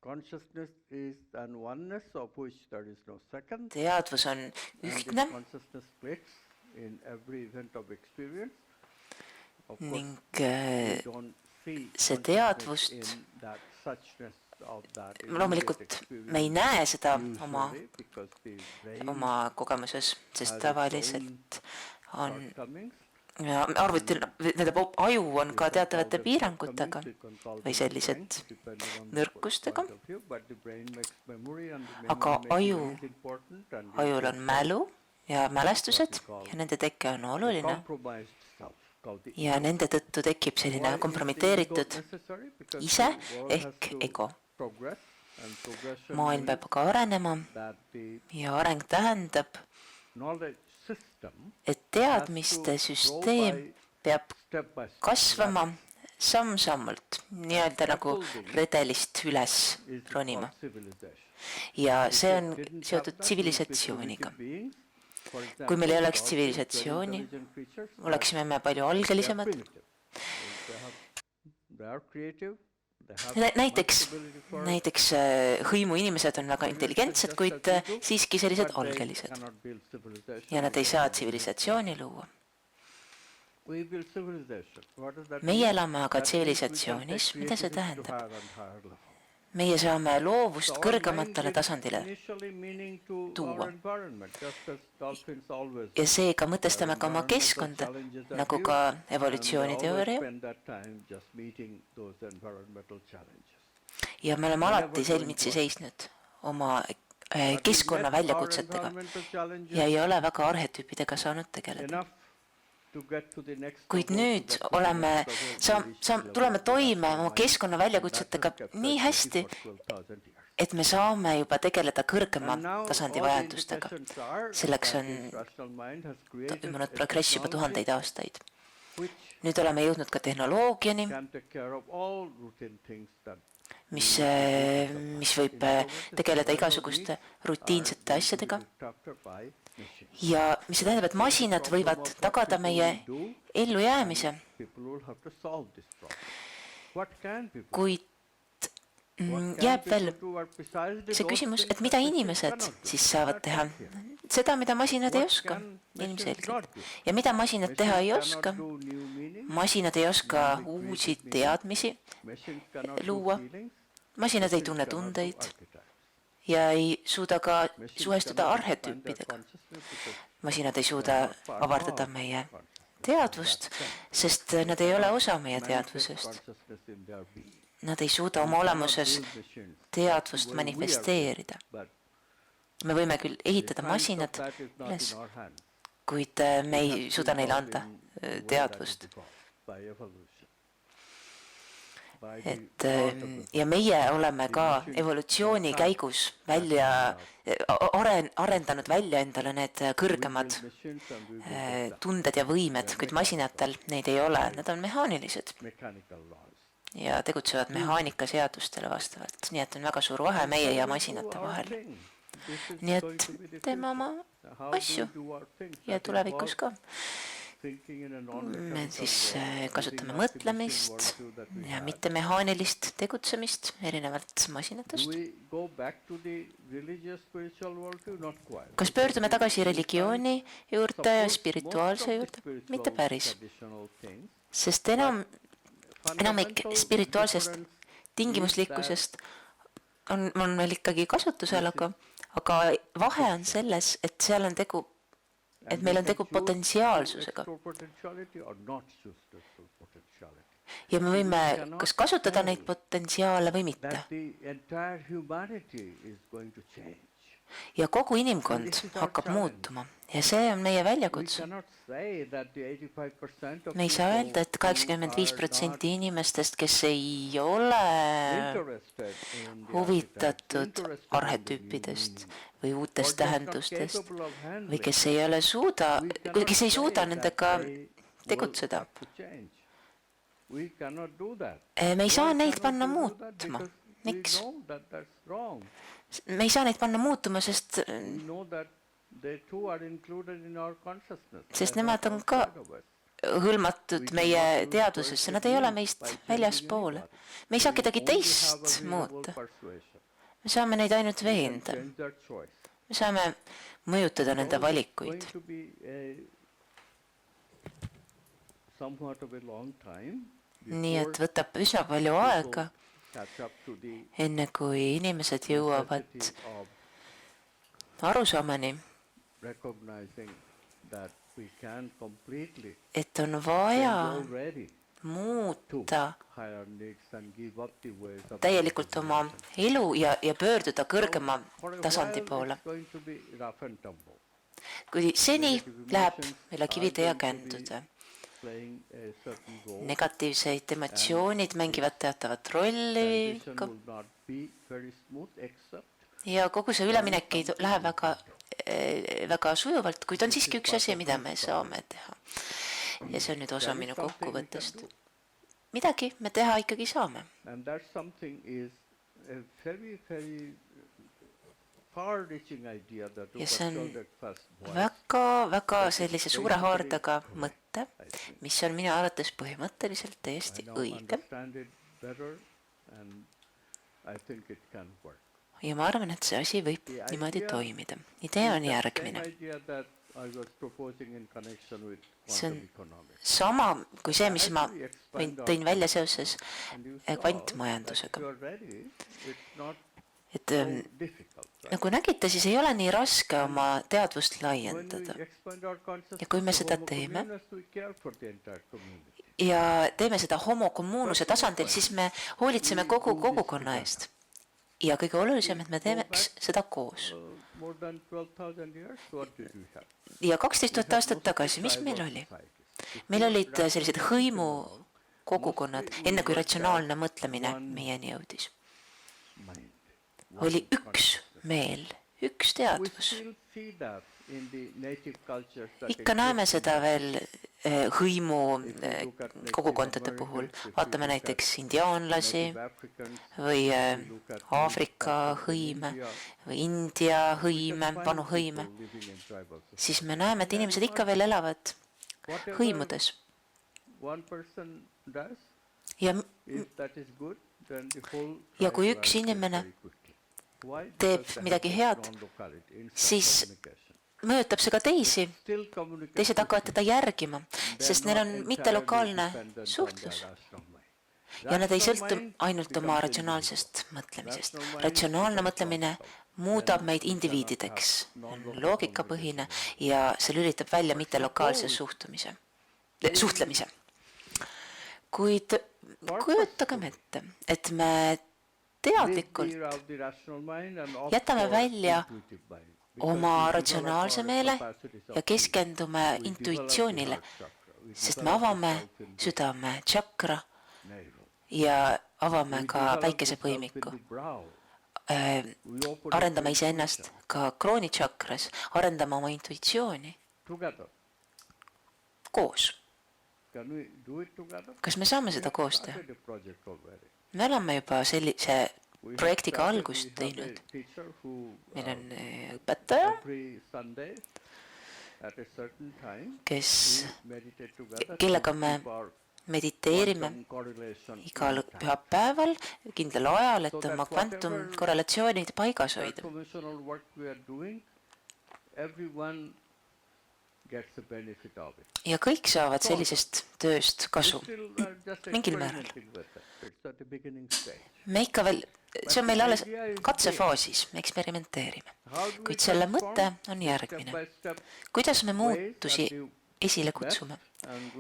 Consciousness is an oneness of which there is no second. Teadvus on And this ühtne consciousness splits in every event of experience. Of course, ning we don't see see consciousness teadvust, in that suchness of that immediate loomulikult me ei experience näe seda usually because the brain oma kogemuses, sest has its tavaliselt own on shortcomings. ja arvutil, tähendab, aju on We ka can call teatavate them piirangutega shortcomings, we can call või them sellised strengths, depending on the nõrkustega, point of view, but the brain makes memory and the aga memory making aju, is important and ajul on mälu ja mälestused what we call ja nende teke on the oluline compromised self, called the ja ego. nende tõttu tekib Why selline is the ego kompromiteeritud necessary? Because ise the world has ehk to ego. progress, and progression Maailm means peab aga arenema that the ja areng tähendab, knowledge system et has teadmiste to grow süsteem by peab step by step. kasvama samm-sammult, nii-öelda nagu Scaffolding redelist üles is ronima. called civilization. Ja If see it on didn't seotud have that, tsivilisatsiooniga. we would be primitive beings. For example, Kui meil ei oleks dogs, tsivilisatsiooni, very intelligent creatures, oleksime me palju they are algelisemad. primitive. They are creative. They have much Näiteks, ability for näiteks hõimu inimesed on väga intelligentsed, kuid siiski sellised but they algelised. cannot build civilization. Ja nad ei saa tsivilisatsiooni luua. We build civilization. What does that Meie mean? elame aga That means we can tsivilisatsioonis. take Mida see creativity to tähendab? higher and higher level. Meie saame loovust So our kõrgematele mind tasandile gives initially meaning to tuua. our environment, just as dolphins always ja seega mõtestame have ka oma environmental keskkonda, challenges are nagu due, ka and they evolutsiooniteooria. always spend that time just meeting those environmental challenges. Ja me oleme alati silmitsi seisnud oma keskkonna väljakutsetega ja ei ole väga arhetüüpidega saanud tegeleda. Enough to get to the next Kuid level, nüüd to get oleme, to the next level, tuleme to toime the oma next keskkonna level. väljakutsetega That has kept nii us hästi, busy for 12,000 years. et me saame juba tegeleda kõrgema And now tasandi all the vajadustega. indications are Selleks that on this rational mind has created toimunud a progress juba technology tuhandeid aastaid. which Nüüd oleme jõudnud ka tehnoloogiani, can take care of all routine things that mis võib tegeleda igasuguste rutiinsete asjadega ja mis see tähendab, et masinad võivad tagada meie ellujäämise, kuid jääb veel see küsimus, et mida inimesed siis saavad teha. Seda, mida masinad ei oska, ilmselgelt. Ja mida masinad teha ei oska, masinad ei oska uusi teadmisi luua, masinad ei tunne tundeid ja ei suuda ka suhestuda arhetüüpidega. Masinad ei suuda avardada meie teadvust, sest nad ei ole osa meie teadvusest. Nad ei suuda oma olemuses teadvust manifesteerida. Me võime küll ehitada masinad üles, kuid me ei suuda neile anda teadvust. Et, ja meie oleme ka evolutsiooni käigus arendanud välja endale need kõrgemad tunded ja võimed, kuid masinatel neid ei ole, nad on mehaanilised ja tegutsevad mehaanikaseadustele vastavalt, nii et on väga suur vahe meie ja masinate vahel. Nii et teeme oma asju ja tulevikus ka. Me siis kasutame mõtlemist ja mitte mehaanilist tegutsemist erinevalt masinatest. Kas pöördume tagasi religiooni juurde ja spirituaalse juurde? Mitte päris. Sest enamik spirituaalsest tingimuslikkusest on meil ikkagi kasutusel, aga vahe on selles, et seal on tegu, et meil on tegu potentsiaalsusega. Ja me võime kas kasutada neid potentsiaale või mitte. Ja kogu inimkond hakkab muutuma ja see on meie väljakutse. Me ei saa öelda, et 85% inimestest, kes ei ole huvitatud arhetüüpidest või uutest tähendustest või kes ei suuda nendega tegutseda. Me ei saa neid panna muutma. Miks? Me ei saa neid panna muutuma, sest nemad on ka hõlmatud meie teadvusesse, nad ei ole meist väljaspoole. Me ei saa kedagi teist muuta. Me saame neid ainult veenda. Me saame mõjutada nende valikuid. Nii et võtab üsna palju aega, enne kui inimesed jõuavad arusaamani, et on vaja muuta täielikult oma elu ja pöörduda kõrgema tasandi poole. Kui seni läheb meile kivide ja kändude, negatiivseid emotsioonid mängivad teatavat rolli ja kogu see üleminek ei lähe väga sujuvalt, kuid on siiski üks asi, mida me saame teha. Ja see on nüüd osa minu kokkuvõttest. Midagi me teha ikkagi saame. Ja see on väga sellise suure haardega mõtte, mis on minu arvates põhimõtteliselt täiesti õige. Ja ma arvan, et see asi võib niimoodi toimida. Idee on järgmine. See on sama kui see, mis ma tõin välja seoses kvantmajandusega. Et nagu nägite, siis ei ole nii raske oma teadvust laiendada. Ja kui me seda teeme ja teeme seda homo communuse tasandil, siis me hoolitseme kogu kogukonna eest. Ja kõige olulisem, et me teemeks seda koos. Ja 12 000 aastat tagasi, mis meil oli? Meil olid sellised hõimu kogukonnad, enne kui ratsionaalne mõtlemine meieni jõudis. Oli üks meel, üks teadvus. Ikka näeme seda veel hõimu kogukondade puhul. Vaatame näiteks indiaanlasi või Aafrika hõime või India hõime, vanu hõime. Siis me näeme, et inimesed ikka veel elavad hõimudes. Ja kui üks inimene teeb midagi head, siis mõjutab see ka teisi. Teised hakkavad teda järgima, sest neil on mittelokaalne suhtlus. Ja nad ei sõltu ainult oma ratsionaalsest mõtlemisest. Ratsionaalne mõtlemine muudab meid indiviidideks, loogikapõhine ja see lülitab välja mittelokaalse suhtlemise. Kuid kujutagem ette, et me teadlikult jätame välja oma ratsionaalse meele ja keskendume intuitsioonile, sest me avame südame tšakra ja avame ka päikesepõimiku. Arendame iseennast ka kroonitšakras, arendame oma intuitsiooni koos. Kas me saame seda koos teha? Me oleme juba sellise projektiga algust teinud. Meil on õpetaja, kellega me mediteerime igal pühapäeval kindlal ajal, et oma kvantumkorrelatsioonid paigas hoida. Ja kõik saavad sellisest tööst kasu mingil määral. Me ikka veel, see on meil alles katsefaasis, me eksperimenteerime. Kuid selle mõte on järgmine. Kuidas me muutusi esile kutsume?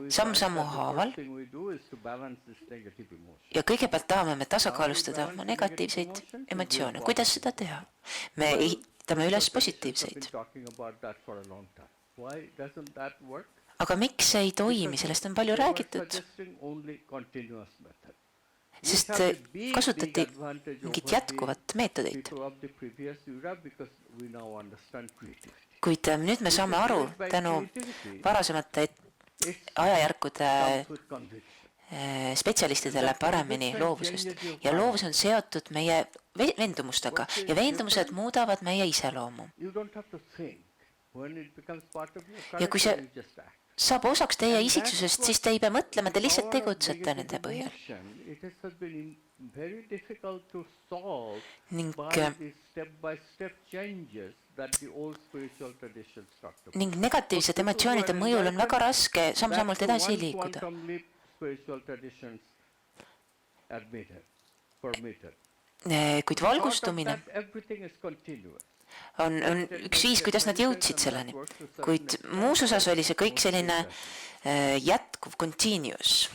Samm-sammu haaval. Ja kõigepealt tahame me tasakaalustada oma negatiivseid emotsioone. Kuidas seda teha? Me ehitame üles positiivseid. Aga miks see ei toimi? Sellest on palju räägitud. Sest kasutati mingit jätkuvat meetodeid. Kuid nüüd me saame aru tänu varasemate ajajärkude spetsialistidele paremini loovusest. Ja loovus on seotud meie veendumustega ja veendumused muudavad meie iseloomu. Ja kui see saab osaks teie isiksusest, siis te ei pea mõtlema, te lihtsalt tegutsete nende põhjal. It has been very difficult to solve Ning, by the step-by-step changes that the old spiritual traditions talked about. ning negatiivsed emotsioonide mõjul on väga raske samm-sammult edasi liikuda. Quantum leap spiritual traditions permitted. Kuid valgustumine Everything is continuous. on üks viis, kuidas nad jõudsid selleni. Kuid muus osas oli see kõik selline jätkuv, continuous.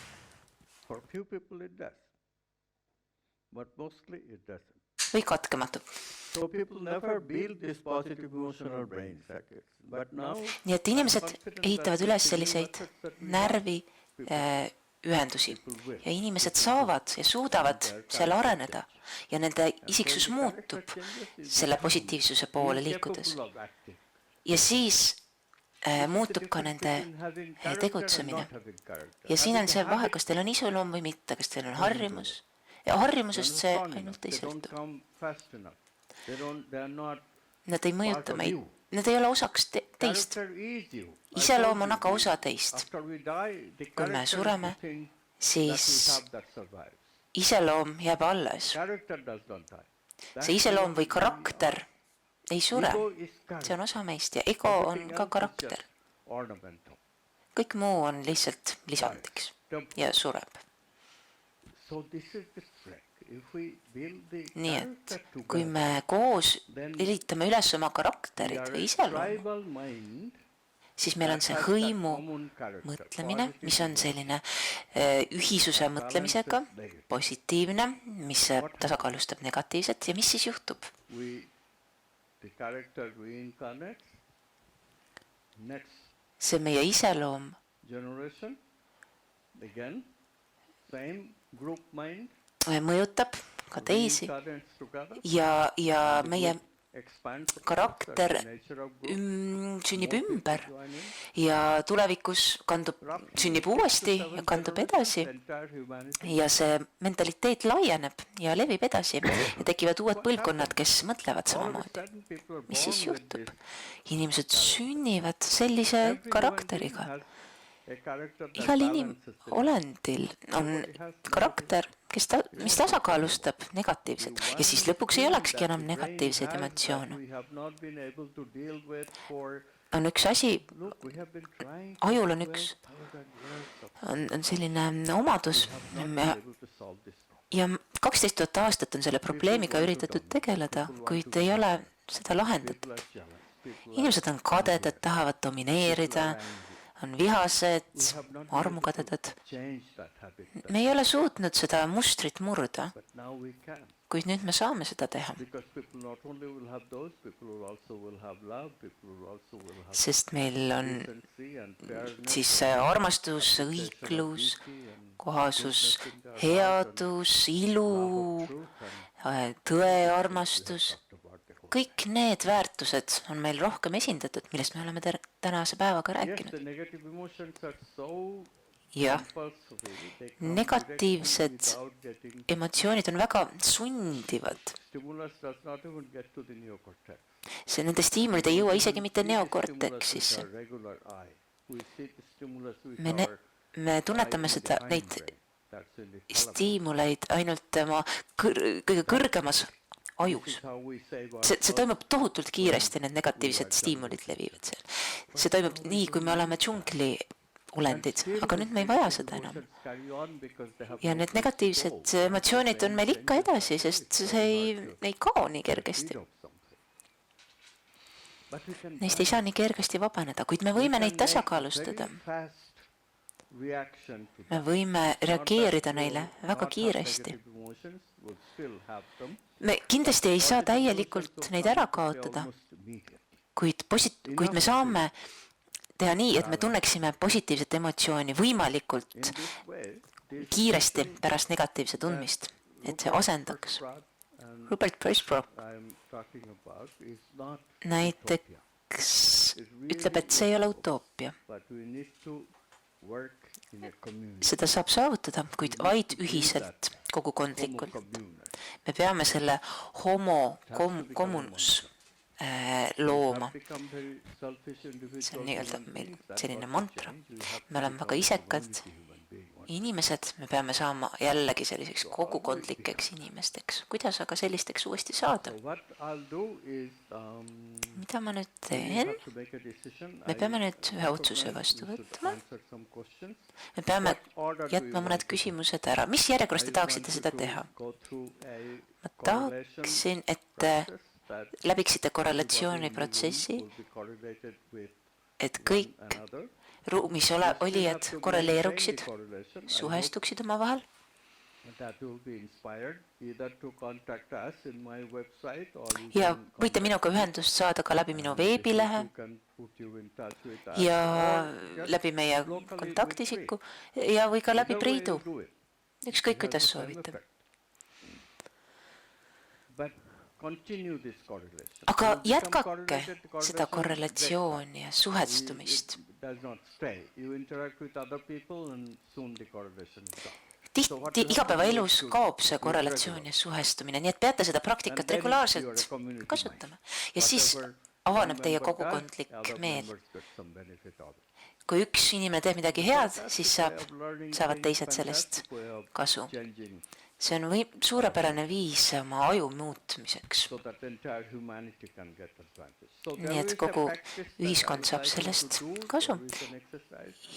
For few people it does, but mostly it doesn't. Või katkematu. So people never build this positive emotional brain circuits. But now Nii et inimesed ehitavad üles selliseid närviühendusi ja inimesed saavad ja suudavad seal areneda ja nende isiksus muutub selle positiivsuse poole liikudes. Ja siis muutub ka nende tegutsemine. Ja siin on see vahe, kas teil on iseloom või mitte, kas teil on harjumus. Ja harjumusest see ainult ei sõltu. Nad ei mõjuta meid. Nad ei ole osaks teist. Iseloom on aga osa teist. Kui me sureme, siis iseloom jääb alles. See iseloom või karakter ei sure. See on osa meist ja ego on ka karakter. Kõik muu on lihtsalt lisandiks ja sureb. Nii et kui me koos ehitame üles oma karakterid või iseloomu, siis meil on see hõimu mõtlemine, mis on selline ühisuse mõtlemisega, positiivne, mis tasakaalustab negatiivset ja mis siis juhtub? See meie iseloom mõjutab ka teisi ja meie karakter sünnib ümber ja tulevikus sünnib uuesti ja kandub edasi ja see mentaliteet laieneb ja levib edasi ja tekivad uued põlvkonnad, kes mõtlevad samamoodi. Mis siis juhtub? Inimesed sünnivad sellise karakteriga. Igal olendil on karakter, mis tasakaalustab negatiivset ja siis lõpuks ei olekski enam negatiivseid emotsioone. On üks asi, ajul on selline omadus ja 12 000 aastat on selle probleemiga üritatud tegeleda, kuid ei ole seda lahendatud. Inimesed on kadedad, tahavad domineerida, on vihased, armukadedad. Me ei ole suutnud seda mustrit murda, kuid nüüd me saame seda teha. Sest meil on siis armastus, õiglus, kohasus, headus, ilu, tõearmastus. Kõik need väärtused on meil rohkem esindatud, millest me oleme tänase päevaga rääkinud. Jah, negatiivsed emotsioonid on väga sundivad. Nende stiimulid ei jõua isegi mitte neokorteksisse. Me tunnetame neid stiimuleid ainult oma kõige kõrgemas ajus. See toimub tohutult kiiresti, need negatiivsed stiimulid levivad seal. See toimub nii, kui me oleme džungli olendid, aga nüüd me ei vaja seda enam. Ja need negatiivsed emotsioonid on meil ikka edasi, sest see ei kao nii kergesti. Neist ei saa nii kergesti vabaneda, kuid me võime neid tasakaalustada. Me võime reageerida neile väga kiiresti. Me kindlasti ei saa täielikult neid ära kaotada, kuid me saame teha nii, et me tunneksime positiivset emotsiooni võimalikult kiiresti pärast negatiivse tundmist, et see asendaks. Robert Presbro näiteks ütleb, et see ei ole utoopia. Seda saab saavutada, kuid vaid ühiselt, kogukondlikult. Me peame selle homo communus looma. See on nii-öelda meil selline mantra. Me oleme väga isekad inimesed, me peame saama jällegi selliseks kogukondlikeks inimesteks. Kuidas aga sellisteks uuesti saada? Mida ma nüüd teen? Me peame nüüd ühe otsuse vastu võtma. Me peame jätma mõned küsimused ära. Mis järjekorras te tahaksite seda teha? Ma tahaksin, et läbiksite korrelatsiooniprotsessi, et kõik ruumis olijad korreleeruksid, suhestuksid oma vahel. Ja võite minuga ühendust saada ka läbi minu veebilehe ja läbi meie kontaktisiku ja või ka läbi Priidu. Ükskõik, kuidas soovite. Aga jätkake seda korrelatsiooni ja suhestumist. Tihti igapäevaelus kaob see korrelatsioon ja suhestumine, nii et peate seda praktikat regulaarselt kasutama. Ja siis avaneb teie kogukondlik meel. Kui üks inimene teeb midagi head, siis saavad teised sellest kasu. See on suurepärane viis oma aju muutmiseks. Nii et kogu ühiskond saab sellest kasu.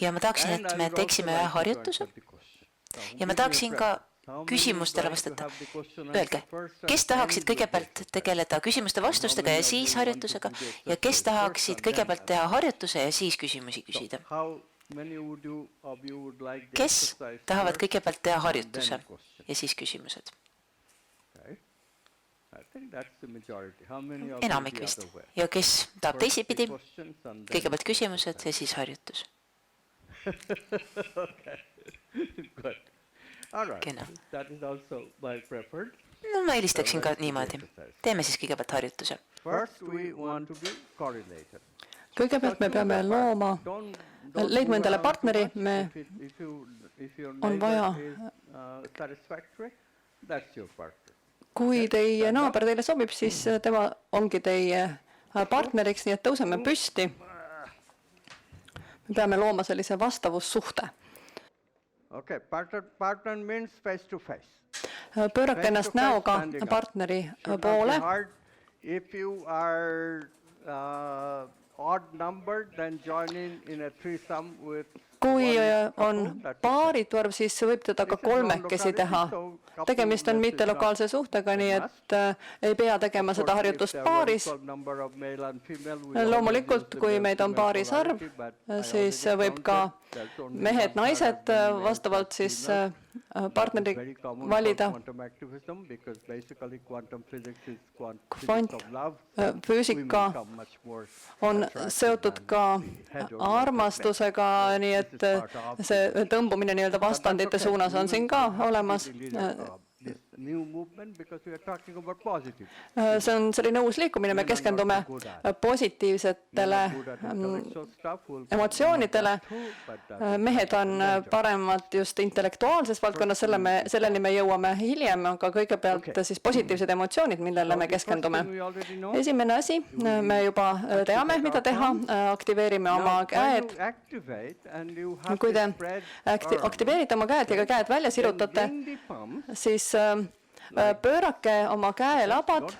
Ja ma tahaksin, et me teeksime ühe harjutuse. Ja ma tahaksin ka küsimustele vastata. Öelge, kes tahaksid kõigepealt tegeleda küsimuste vastustega ja siis harjutusega ja kes tahaksid kõigepealt teha harjutuse ja siis küsimusi küsida? Kes tahavad kõigepealt teha harjutuse ja siis küsimused? Enamik vist. Ja kes tahab teisipidi? Kõigepealt küsimused ja siis harjutus. Kena. No, ma eelistaksin ka niimoodi. Teeme siis kõigepealt harjutuse. Kõigepealt me peame leidma endale partneri, on vaja, kui teie naaber teile sobib, siis tema ongi teie partneriks, nii et tõuseme püsti. Me peame looma sellise vastavussuhte. Pöörake ennast näoga partneri poole. Kui on paaritarv, siis võib teda ka kolmekesi teha. Tegemist on mittelokaalse suhtega, nii et ei pea tegema seda harjutust paaris. Loomulikult, kui meid on paaris arv, siis võib ka mehed, naised vastavalt siis partneri valida. Kvantfüüsika on seotud ka armastusega, nii et see tõmbumine nii-öelda vastandite suunas on siin ka olemas. See on selline uus liikumine, me keskendume positiivsetele emotsioonidele. Mehed on paremad just intellektuaalses valdkonnas, selleni me jõuame hiljem, aga kõigepealt siis positiivsed emotsioonid, millele me keskendume. Esimene asi, me juba teame, mida teha, aktiveerime oma käed. Kui te aktiveerite oma käed ja ka käed välja sirutate, siis pöörake oma käelabad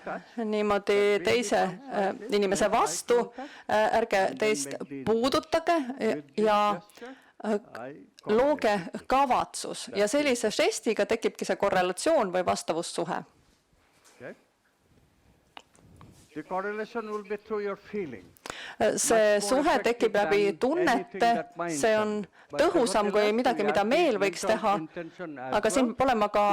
niimoodi teise inimese vastu, ärge teist puudutage ja looge kavatsus. Ja sellise žestiga tekibki see korrelatsioon või vastavussuhe. See suhe tekib läbi tunnete, see on tõhusam kui midagi, mida meel võiks teha, aga siin peab olema ka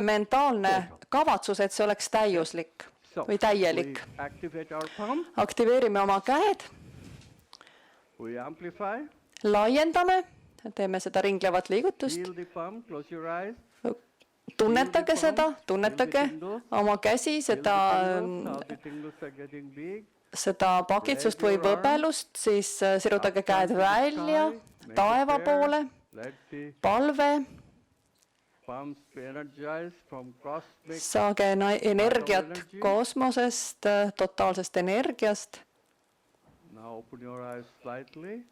mentaalne kavatsus, et see oleks täiuslik või täielik. Aktiveerime oma käed, laiendame, teeme seda ringlevat liigutust. Tunnetage seda, tunnetage oma käsi, seda pakitsust või võbelust, siis sirutage käed välja, taeva poole, palve, pumps to energize from cosmic saage energiat energy. kosmosest, totaalsest energiast. Now open your eyes slightly.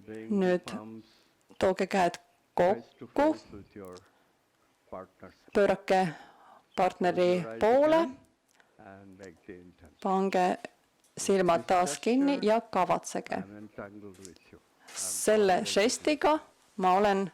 Bring Nüüd the palms tooge käed face to kokku, face with your partners. pöörake partneri Close your eyes poole, again and make the intention. pange silmad taas kinni ja kavatsege. I'm entangled with you. Selle žestiga ma olen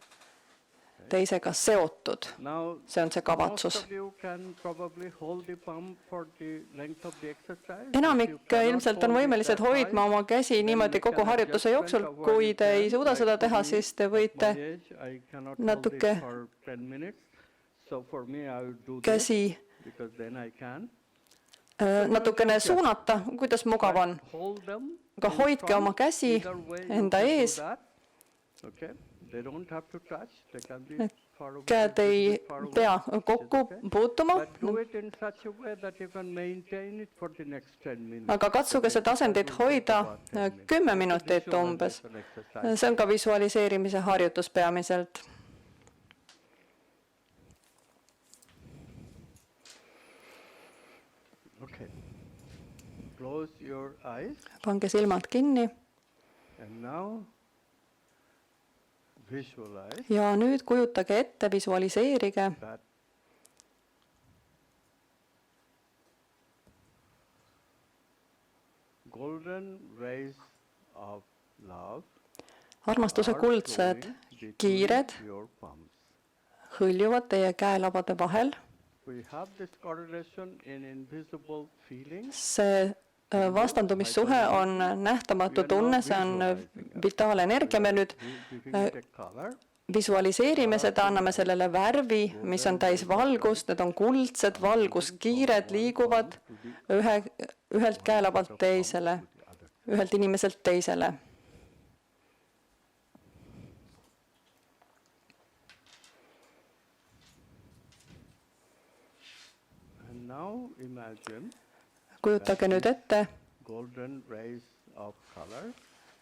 teisega seotud. Now, See on see kavatsus. most of you can probably hold the palm for the length of the exercise. Enamik If you cannot ilmselt on hold it võimelised that hoidma high, oma käsi then niimoodi you kogu can harjutuse adjust jooksul. whenever Kui you te ei can. suuda Like seda for teha, me, siis te at võite my age, I cannot natuke hold it for 10 minutes. So for me, I would do this käsi because then I can. natukene suunata, kuidas mugav on. Hold them Aga in hoidke front, oma käsi either way you enda can do ees. that. Okay. They don't have to touch. They can be far away, Käed a ei little bit far away, pea which is kokku okay. puutuma, But do it in such a way that you can maintain it for the next 10 minutes. aga katsuge seda asendit hoida 10 minutit umbes. See on ka visualiseerimise harjutus peamiselt. Okay. Close your eyes Pange silmad kinni and now visualize ja nüüd kujutage ette, visualiseerige, that golden rays of love armastuse are kuldsed flowing between kiired your palms. hõljuvad teie käelabade vahel. We have this correlation in invisible feelings. See vastandumissuhe on nähtamatu tunne, see on vitaalenergia. Me nüüd Giving it a color. visualiseerime seda, anname sellele värvi, mis on täis valgust, need on kuldsed, valguskiired liiguvad ühelt käelabalt teisele, ühelt inimeselt teisele. And now imagine Kujutage nüüd ette, golden rays of color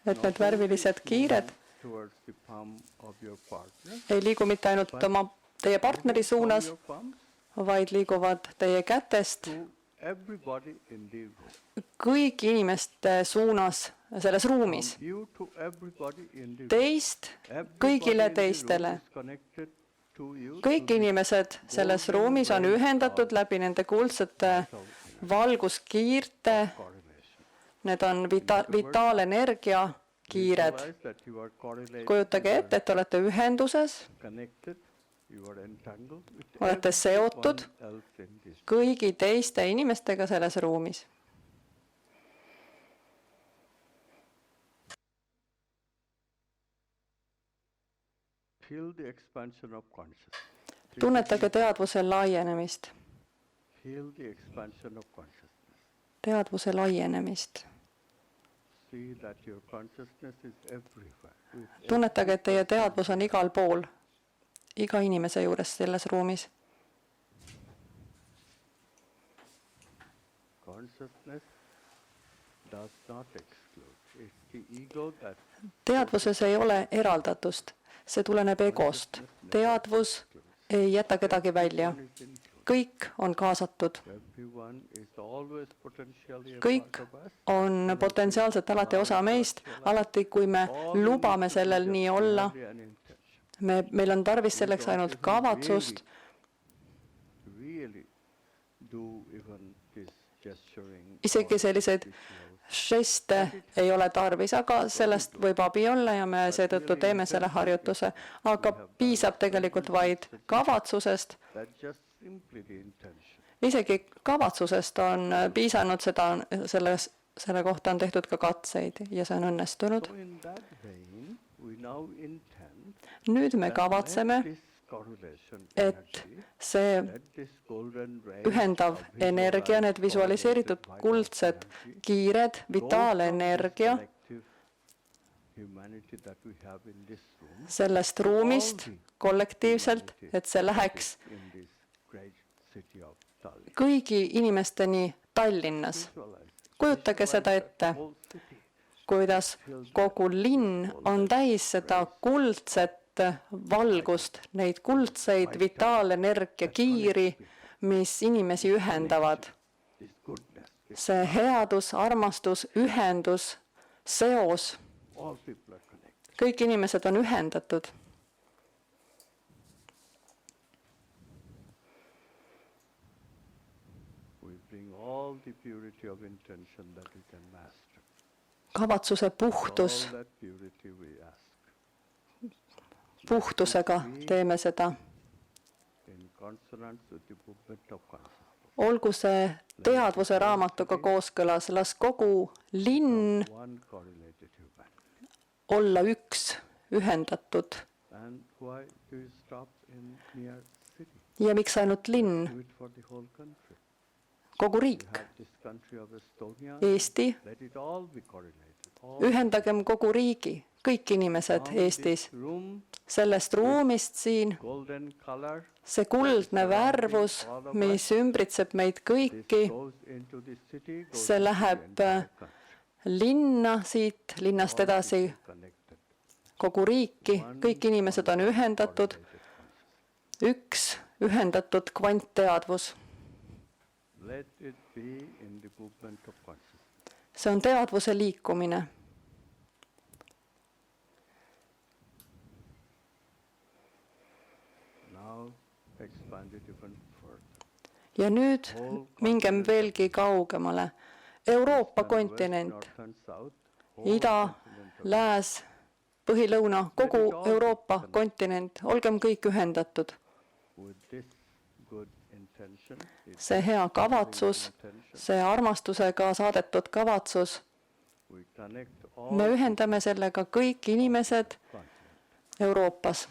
et need värvilised kiired towards the palm of your partner. ei liigu mitte ainult teie partneri suunas, Your palms vaid liiguvad teie kätest to everybody in the room. kõigi inimeste suunas selles ruumis. From you to everybody in the room. Teist Everybody kõigile in the room teistele. is connected to you Kõik through inimesed selles ruumis on ühendatud läbi nende kuldsete valguskiirte. correlation. Need on vitaalenergia kiired. Visualize that you are correlated, Kujutage ette, et olete ühenduses, connected, you are entangled with olete seotud everyone else in this. kõigi teiste inimestega selles ruumis. Feel the expansion of consciousness. Tunnetage teadvuse laienemist. Feel the expansion of consciousness. Teadvuse laienemist. See that your consciousness is everywhere. with Tunnetage, et teie teadvus on igal pool, iga inimese juures selles ruumis. Consciousness does not exclude. It's the ego that Teadvuses ei ole eraldatust, see tuleneb egost. Teadvus ei jäta kedagi välja. is included. Kõik on kaasatud. Everyone is always potentially a Kõik part of us. on potentsiaalselt alati osa meist, alati kui me lubame sellel nii olla. An intention. Meil on tarvis selleks ainult kavatsust. Really do even this gesturing. Isegi or selliseid this love. žeste ei ole tarvis, aga sellest võib abi olla ja me seetõttu teeme selle harjutuse. Aga piisab tegelikult vaid kavatsusest. That's just simply the intention. Isegi kavatsusest on piisanud, selle kohta on tehtud ka katseid ja see on õnnestunud. So in that vein, we now intend Nüüd me that kavatseme, let this correlation et energy, see let this golden rays ühendav of energia, need visualiseeritud visualized kuldsed energy kiired, go from this vitaalenergia collective humanity that we have in this room sellest ruumist kollektiivselt, et see läheks in this great city of Tallinn. kõigi inimesteni Tallinnas. Visualize. Kujutage seda ette, Whole city kuidas kogu linn on täis seda kuldset valgust, neid kuldseid vitaalenergia kiiri, mis inimesi ühendavad. See headus, armastus, ühendus, seos. Kõik inimesed on ühendatud. Kavatsuse puhtus. Puhtusega teeme seda. Olgu see teadvuse raamatuga kooskõlas, las kogu linn olla üks, ühendatud. Ja miks ainult linn? Kogu riik, Eesti, ühendagem kogu riigi, kõik inimesed Eestis. Sellest ruumist siin, see kuldne värvus, mis ümbritseb meid kõiki, see läheb linna siit, linnast edasi kogu riiki, kõik inimesed on ühendatud, üks ühendatud kvantteadvus. See on teadvuse liikumine. Ja nüüd mingem veelgi kaugemale. Euroopa kontinent, ida, lääs, põhilõuna, kogu Euroopa kontinent, olgem kõik ühendatud. See hea kavatsus, see armastusega saadetud kavatsus, me ühendame sellega kõik inimesed Euroopas.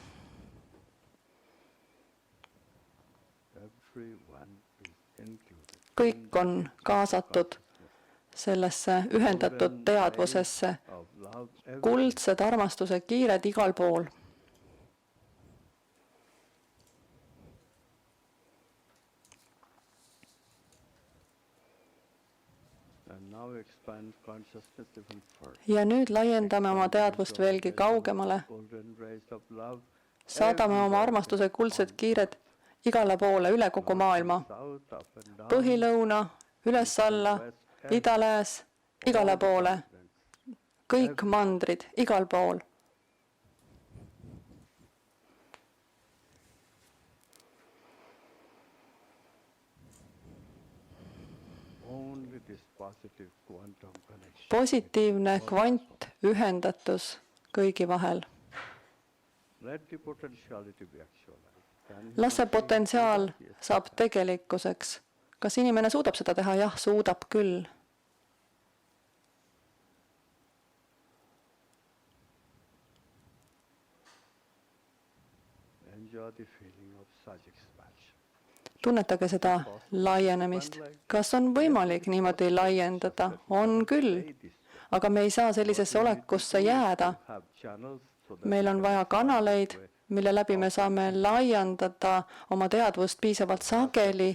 Kõik on kaasatud sellesse ühendatud teadvusesse, kuldsed armastuse kiired igal pool. Ja nüüd laiendame oma teadvust veelgi kaugemale. Saadame oma armastuse kuldsed kiired igale poole, üle kogu maailma. Põhilõuna, üles-alla, ida-lääs, igale poole. Kõik mandrid, igal pool. Positiivne kvantühendatus kõigi vahel. Las see potentsiaal saab tegelikkuseks. Kas inimene suudab seda teha? Jah, suudab küll. Tunnetage seda laienemist. Kas on võimalik niimoodi laiendada? On küll. Aga me ei saa sellisesse olekusse jääda. Meil on vaja kanaleid, mille läbi me saame laiendada oma teadvust piisavalt sageli,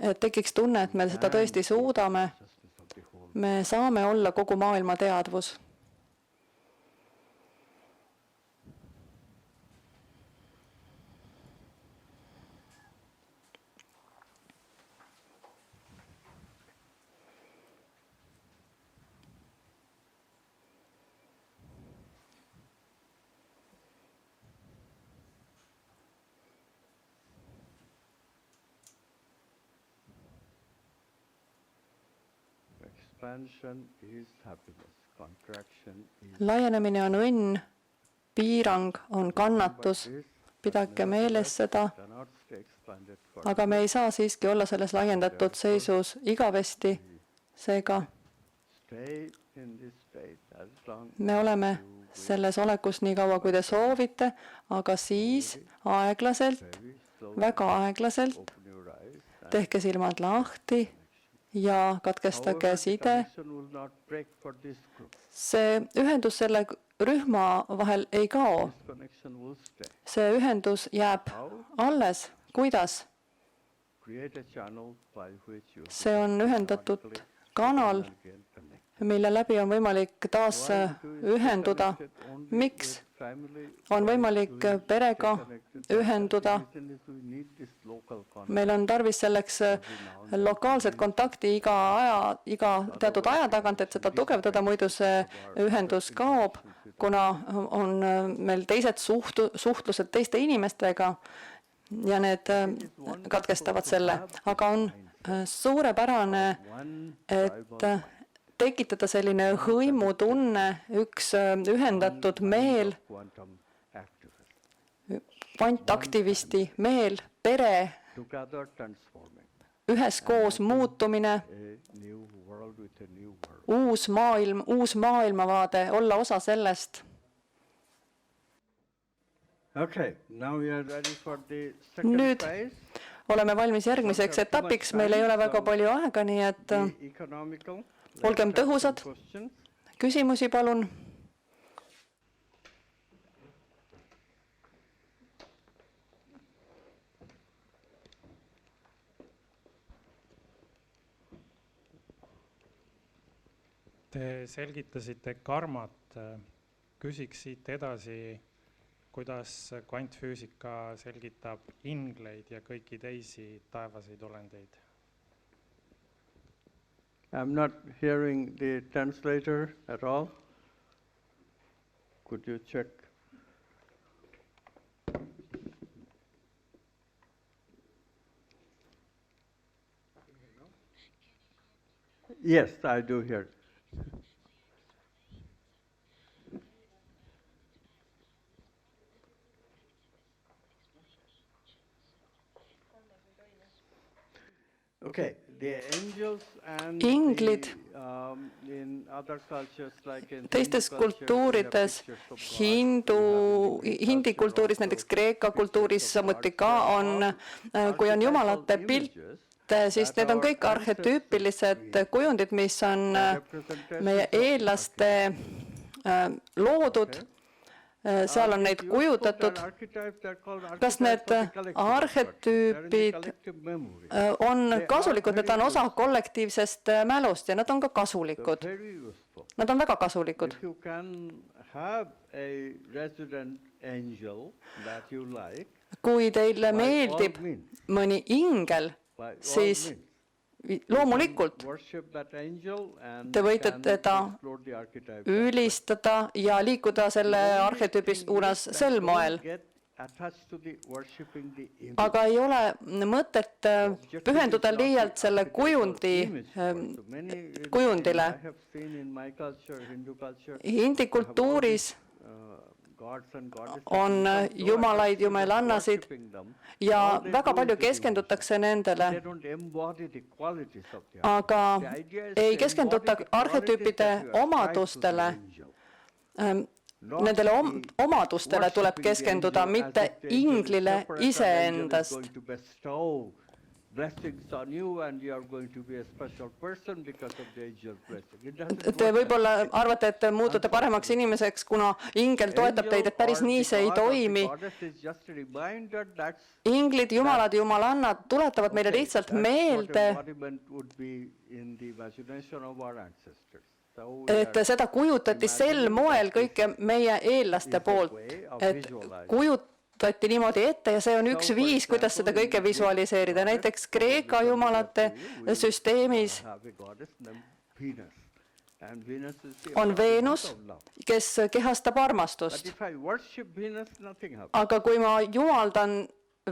et tekiks tunne, et me seda tõesti suudame. Me saame olla kogu maailma teadvus. Laienemine on õnn, piirang on kannatus. Pidage meeles seda, aga me ei saa siiski olla selles laiendatud seisus igavesti. Seega me oleme selles olekus nii kaua, kui te soovite, aga siis aeglaselt, väga aeglaselt, tehke silmad lahti ja katkestage side. See ühendus selle rühma vahel ei kao. See ühendus jääb alles. Kuidas? See on ühendatud kanal, again connect. mille läbi on võimalik taas ühenduda. Miks on võimalik perega ühenduda? Meil on tarvis selleks lokaalset kontakti iga teatud aja tagant, et seda tugevdada, muidu see ühendus kaob, kuna on meil teised suhtlused teiste inimestega ja need katkestavad selle. Aga on suurepärane, et tekitada selline hõimutunne, üks ühendatud meel, kvantaktivisti meel, pere, üheskoos muutumine, uus maailm, uus maailmavaade, olla osa sellest. Nüüd oleme valmis järgmiseks etapiks, meil ei ole väga palju aega, nii et olgem tõhusad. Küsimusi palun. Te selgitasite karmat. Küsiks siit edasi, kuidas kvantfüüsika selgitab ingleid ja kõiki teisi taevaseid olendeid. I'm not hearing the translator at all. Could you check? Yes, I do hear. Okay, the angels and Inglid in other cultures like in teistes kultuurides, hindi kultuuris, näiteks Kreeka kultuuris samuti ka on, kui on jumalate pilte, siis need on kõik arhetüüpilised kujundid, mis on meie eellaste loodud. Seal on neid kujutatud. Kas need arhetüübid on kasulikud? Need on osa kollektiivsest mälust ja nad on ka kasulikud. Nad on väga kasulikud. Kui teile meeldib mõni ingel, siis loomulikult te võite teda ülistada ja liikuda selle arhetüübi suunas sel moel. Aga ei ole mõtet pühenduda liialt selle kujundile. Hindi kultuuris on jumalaid, jumalannasid ja väga palju keskendutakse nendele, aga ei keskenduta arhetüüpide omadustele. Nendele omadustele tuleb keskenduda, mitte inglile iseendast. Te võib-olla arvate, et muutute paremaks inimeseks, kuna ingel toetab teid, et päris nii see ei toimi. Inglid, jumalad, jumalannad tuletavad meile lihtsalt meelde, et seda kujutati sel moel kõike meie eellaste poolt, et kujutati niimoodi ette ja see on üks viis, kuidas seda kõike visualiseerida. Näiteks Kreeka jumalate süsteemis on Veenus, kes kehastab armastust. Aga kui ma jumaldan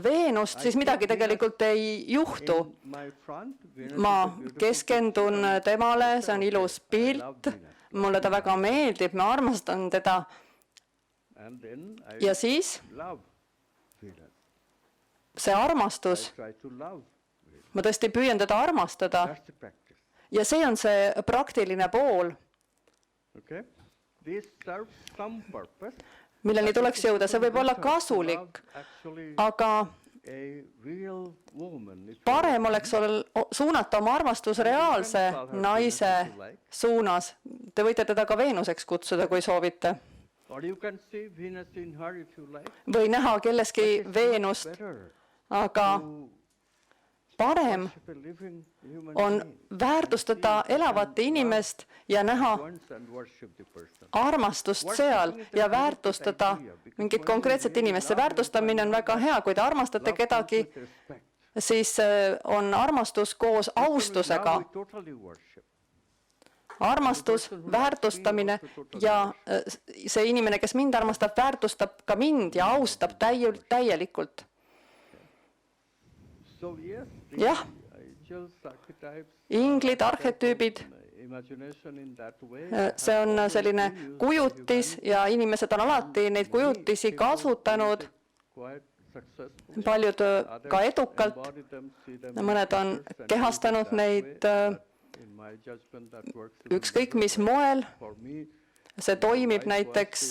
Veenust, siis midagi tegelikult ei juhtu. Ma keskendun temale, see on ilus pilt, mulle ta väga meeldib, ma armastan teda. Ja siis see armastus, ma tõesti püüan teda armastada ja see on see praktiline pool, milleni tuleks jõuda. See võib olla kasulik, aga parem oleks suunata oma armastus reaalse naise suunas. Te võite teda ka Veenuseks kutsuda, kui soovite. Või näha kelleski Veenust, aga parem on väärtustada elavat inimest ja näha armastust seal ja väärtustada mingit konkreetset inimest. See väärtustamine on väga hea, kui te armastate kedagi, siis on armastus koos austusega. Armastus, väärtustamine ja see inimene, kes mind armastab, väärtustab ka mind ja austab täielikult. Jah, inglid, arhetüübid, see on selline kujutis ja inimesed on alati neid kujutisi kasutanud, paljud ka edukalt, mõned on kehastanud neid ükskõik mis moel. See toimib näiteks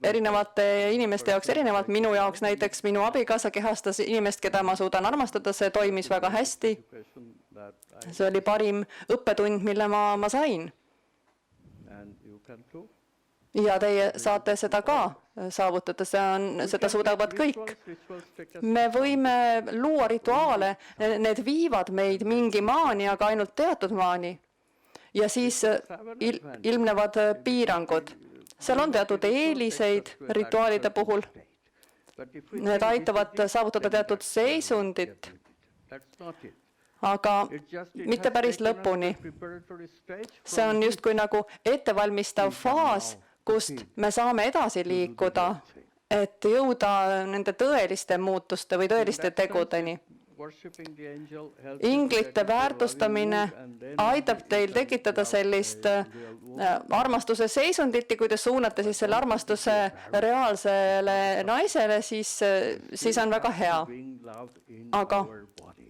erinevate inimeste jaoks erinevalt. Minu jaoks näiteks minu abikaasa kehastas inimest, keda ma suudan armastada, see toimis väga hästi. See oli parim õppetund, mille ma sain. Ja teie saate seda ka saavutada, seda suudavad kõik. Me võime luua rituaale, need viivad meid mingi maani, aga ainult teatud maani. Ja siis ilmnevad piirangud. Seal on teatud eeliseid rituaalide puhul. Need aitavad saavutada teatud seisundit, aga mitte päris lõpuni. See on just kui nagu ettevalmistav faas, kust me saame edasi liikuda, et jõuda nende tõeliste muutuste või tõeliste tegudeni. Inglite väärtustamine aitab teil tekitada sellist armastuse seisundit ja kui te suunate siis selle armastuse reaalsele naisele, siis on väga hea. Aga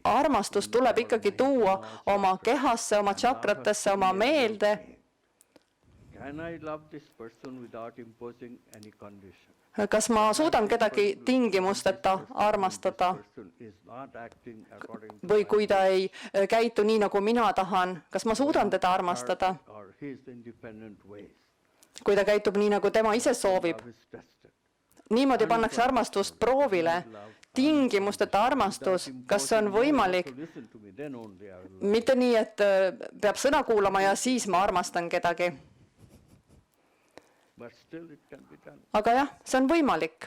armastus tuleb ikkagi tuua oma kehasse, oma tšakratesse, oma meelde. Kas ma suudan kedagi tingimusteta armastada või kui ta ei käitu nii, nagu mina tahan, kas ma suudan teda armastada? Kui ta käitub nii, nagu tema ise soovib. Niimoodi pannakse armastust proovile. Tingimusteta armastus, kas see on võimalik? Mitte nii, et peab sõna kuulama ja siis ma armastan kedagi. Aga jah, see on võimalik.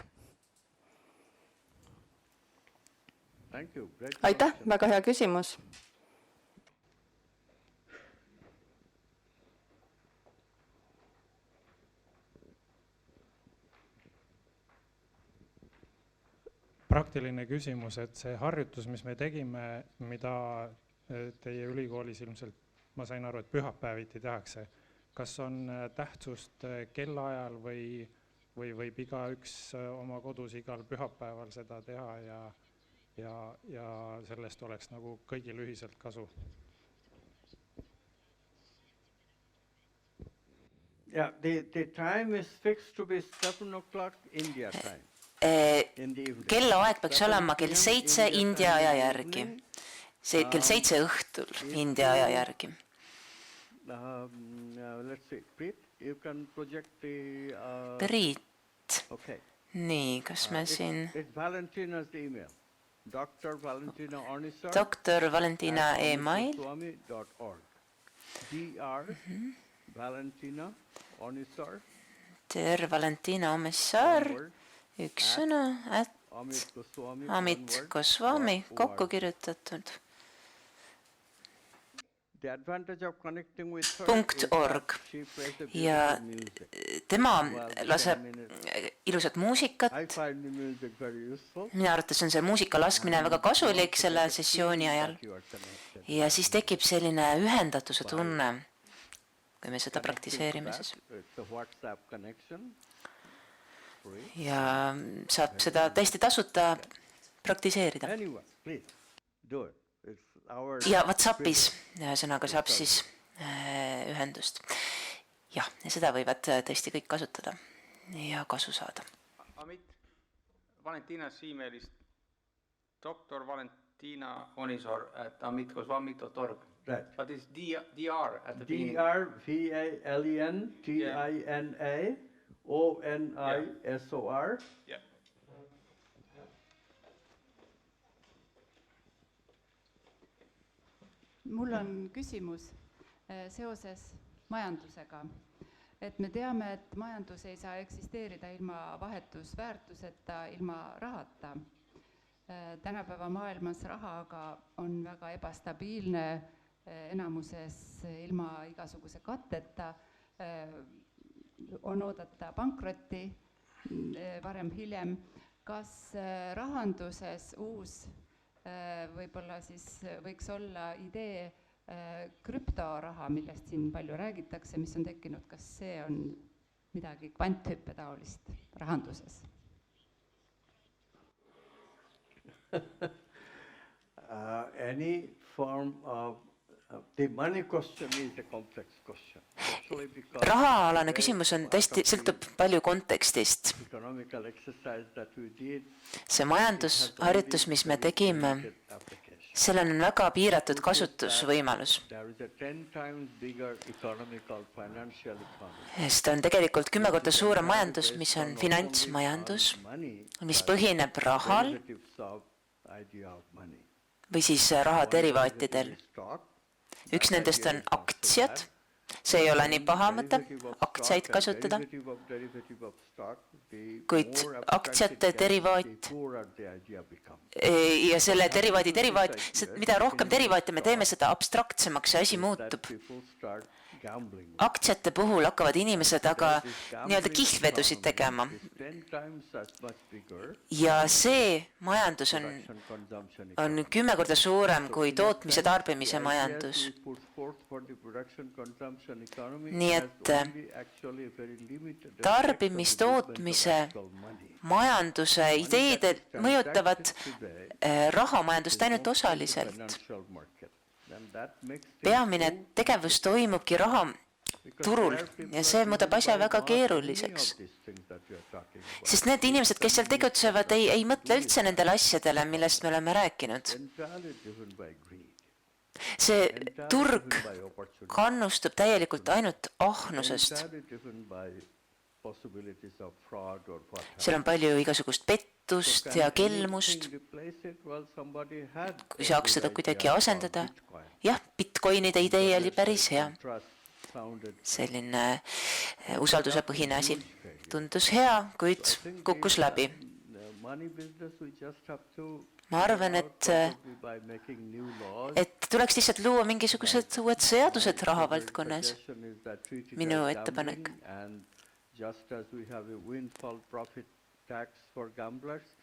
Aitäh, väga hea küsimus. Praktiline küsimus, et see harjutus, mis me tegime, mida teie ülikoolis ilmselt, ma sain aru, et pühapäeviti tehakse, kas on tähtsust kellaajal või võib igaüks oma kodus igal pühapäeval seda teha ja sellest oleks nagu kõigil ühiselt kasu? Yeah, the time is fixed to be 7 o'clock India time. Kellaaeg peaks olema kell 7 India aja järgi. Kell 7 õhtul India aja järgi. Let's see, Preet, you can project the... Preet. Nii, kas me siin... It's Valentina's email. Dr. Valentina Onisar. Dr. Valentina email. Dr. Valentina Onisar. Dr. Valentina Onisar. Üks sõna, Amit Goswami, kokku kirjutatud. .org ja tema laseb ilusat muusikat. Minu arvates on see muusika laskmine väga kasulik selle sessiooni ajal ja siis tekib selline ühendatuse tunne, kui me seda praktiseerime siis. Ja saab seda täiesti tasuta praktiseerida. Ja WhatsAppis sõnaga saab siis ühendust. Jah, ja seda võivad tõesti kõik kasutada ja kasu saada. Amit, Valentinas emailist Dr. Valentina Onisar at amitgoswami.org. Right. But it's DR at the beginning. D-R-V-A-L-E-N-T-I-N-A-O-N-I-S-O-R. Yeah. Mul on küsimus seoses majandusega. Et me teame, et majandus ei saa eksisteerida ilma vahetusväärtuseta, ilma rahata. Tänapäeva maailmas raha aga on väga ebastabiilne, enamuses ilma igasuguse katteta, on oodata pankrotti varem hiljem. Kas rahanduses uus võib-olla siis võiks olla idee krüptoraha, millest siin palju räägitakse, mis on tekkinud, kas see on midagi kvanthüppe taolist rahanduses? Any form of the money question is a complex question. Rahaalane küsimus on tõesti, sõltub palju kontekstist. See majandusharjutus, mis me tegime, sellel on väga piiratud kasutusvõimalus. Sest on tegelikult 10 korda suurem majandus, mis on finantsmajandus, mis põhineb rahal või siis raha derivaatidel. Üks nendest on aktsiad, see ei ole nii paha mõte, aktsiaid kasutada, kuid aktsiate derivaat ja selle derivaadi derivaat, mida rohkem derivaate me teeme, seda abstraktsemaks see asi muutub. Aktsiate puhul hakkavad inimesed aga nii-öelda kihlvedusid tegema. Ja see majandus on 10 korda suurem kui tootmise tarbimise majandus. Nii et tarbimistootmise majanduse ideed mõjutavad rahamajandust ainult osaliselt. Peamine tegevus toimubki rahaturul ja see muudab asja väga keeruliseks. Sest need inimesed, kes seal tegutsevad, ei mõtle üldse nendele asjadele, millest me oleme rääkinud. See turg kannustub täielikult ainult ahnusest. Seal on palju igasugust pettust ja kelmust. Kui saaks seda kuidagi asendada, jah, bitcoinide idee oli päris hea. Selline usaldusepõhine asi. Tundus hea, kuid kukkus läbi. Ma arvan, et tuleks lihtsalt luua mingisugused uued seadused rahavaldkonnas. Minu ettepanek.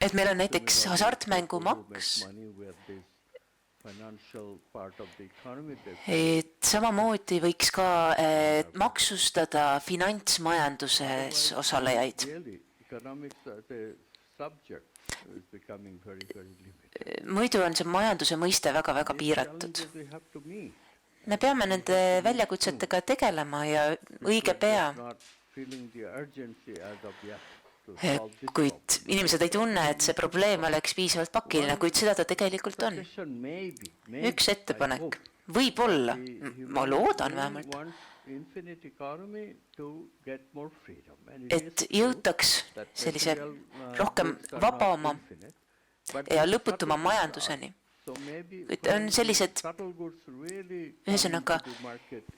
Et meil on näiteks hasartmängumaks, et samamoodi võiks ka maksustada finantsmajanduses osalejaid. Muidu on see majanduse mõiste väga-väga piiratud. Me peame nende väljakutsetega tegelema ja õige pea. Kuid inimesed ei tunne, et see probleem oleks piisavalt pakiline, kuid seda ta tegelikult on. Üks ettepanek. Võib-olla, ma loodan vähemalt, et jõutaks sellise rohkem vabama ja lõputuma majanduseni. Kuid on sellised, ühesõnaga,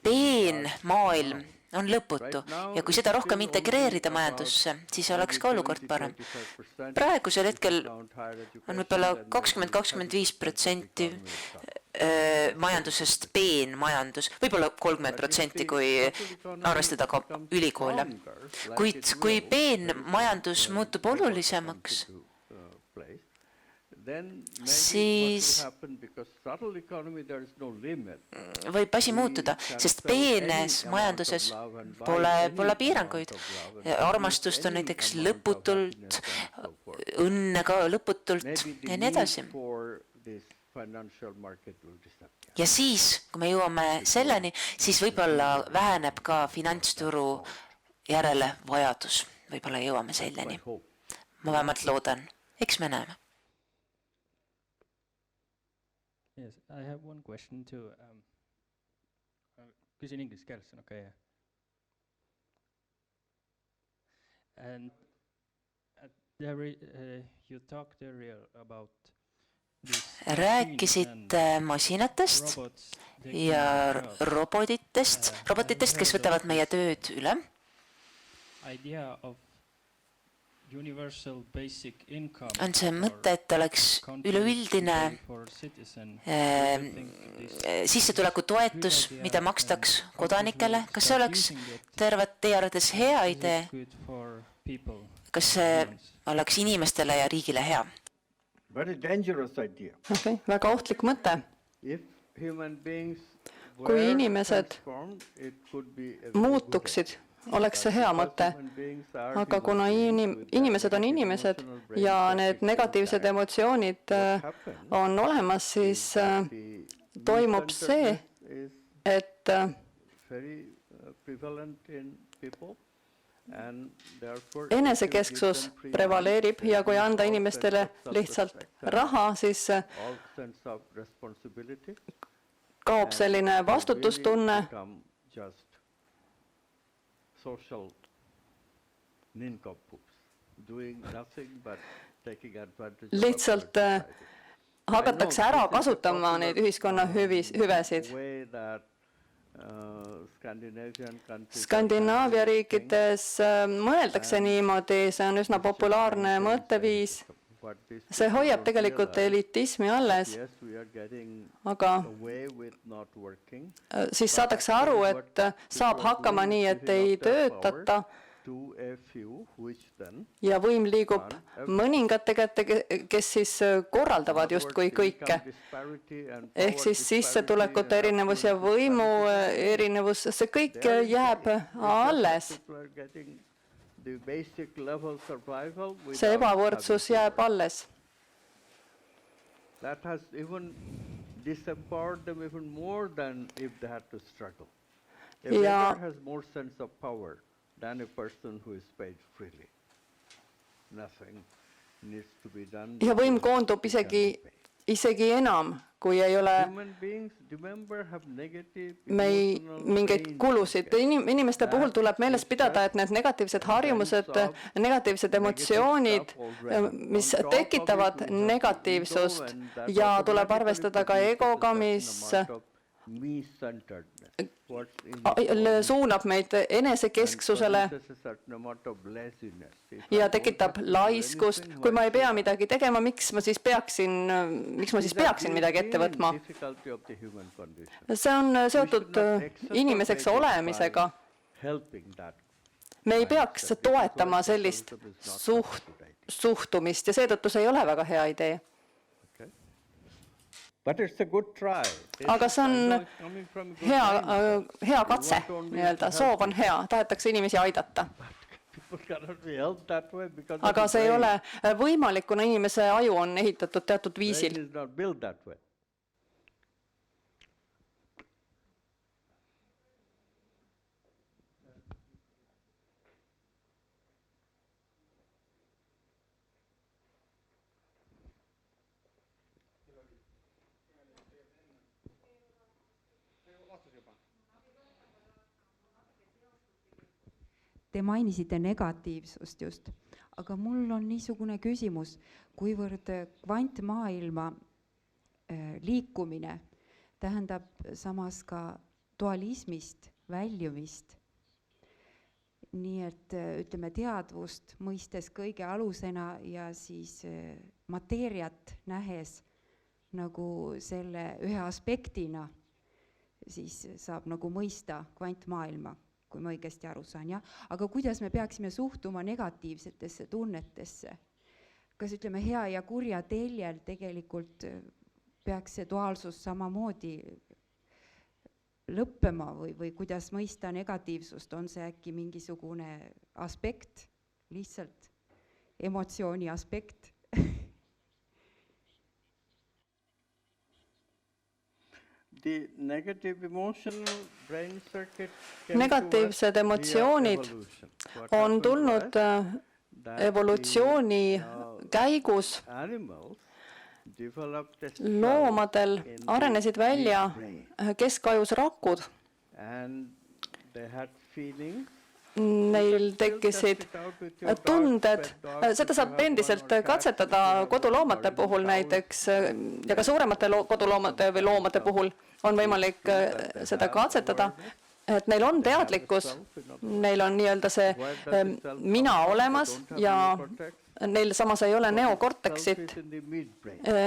peen maailm on lõputu ja kui seda rohkem integreerida majandusse, siis oleks ka olukord parem. Praegusel hetkel on võib-olla 20-25% majandusest peen majandus, võib-olla 30%, kui arvestada ka ülikoole. Kuid kui peen majandus muutub olulisemaks, siis võib asi muutuda, sest peenes majanduses pole piiranguid. Armastust on näiteks lõputult, õnne ka lõputult ja nii edasi. Ja siis, kui me jõuame selleni, siis võib-olla väheneb ka finantsturu järele vajadus. Võib-olla jõuame selleni. Ma vähemalt loodan. Eks me näeme. Yes, I have one question too. Küsin inglise keeles, on okei. And you talked earlier about rääkisite masinatest ja robotitest, kes võtavad meie tööd üle. Idea of universal basic income On see mõte, et oleks üleüldine for citizen. sissetulekutoetus, mida makstaks kodanikele. Kas see oleks teie arvates hea idee? Good for people. Kas see oleks inimestele ja riigile hea? Very dangerous idea. Okay, väga ohtlik mõte. If human beings Kui were inimesed transformed, it could be a very muutuksid, oleks see hea mõte. human beings are Aga kuna inimesed on inimesed ja need negatiivsed emotsioonid on olemas, siis toimub see, et very prevalent in people and therefore enesekesksus prevaleerib ja kui anda inimestele lihtsalt raha, siis all sense of responsibility kaob selline vastutustunne become just social nincompoops doing nothing but taking advantage of lihtsalt hakatakse ära kasutama neid ühiskonna hüvesid. Skandinaavia riikides mõeldakse niimoodi, see on üsna populaarne mõtteviis. See hoiab tegelikult elitismi alles, aga siis saadakse aru, et saab hakkama nii, et ei töötata ja võim liigub mõningate kätte, kes siis korraldavad justkui kõike. Ehk siis sissetulekute erinevus ja võimu erinevus, see kõik jääb alles. See ebavõrdsus jääb alles. That has even disempowered them even more than if they had to struggle. A beggar has more sense of power than a person who is paid freely. Nothing needs to be done. Ja võim koondub isegi enam, kui ei ole mingeid kulusid. Inimeste puhul tuleb meeles pidada, et need negatiivsed harjumused, negatiivsed emotsioonid, mis tekitavad negatiivsust ja tuleb arvestada ka egoga, mis suunab meid enesekesksusele ja tekitab laiskust. Kui ma ei pea midagi tegema, miks ma siis peaksin midagi ette võtma? See on seotud inimeseks olemisega. Me ei peaks toetama sellist suhtumist ja seetõttu see ei ole väga hea idee. Aga see on hea katse, soov on hea, tahetakse inimesi aidata. Aga see ei ole võimalik, kuna inimese aju on ehitatud teatud viisil. Te mainisite negatiivsust just, aga mul on niisugune küsimus, kuivõrd kvantmaailma liikumine tähendab samas ka dualismist väljumist. Nii et ütleme teadvust mõistes kõige alusena ja siis mateeriat nähes nagu selle ühe aspektina, siis saab nagu mõista kvantmaailma, kui ma õigesti aru saan, jah? Aga kuidas me peaksime suhtuma negatiivsetesse tunnetesse? Kas ütleme hea ja kurja teljel tegelikult peaks see duaalsus samamoodi lõppema või kuidas mõista negatiivsust? On see äkki mingisugune aspekt, lihtsalt emotsiooni aspekt? Negatiivsed emotsioonid on tulnud evolutsiooni käigus. Loomadel arenesid välja keskajus rakud neil tekkisid tunded, seda saab endiselt katsetada koduloomade puhul näiteks ja ka suuremate koduloomade või loomade puhul on võimalik seda katsetada, et neil on teadlikkus, neil on nii-öelda see mina olemas ja neil samas ei ole neokorteksit.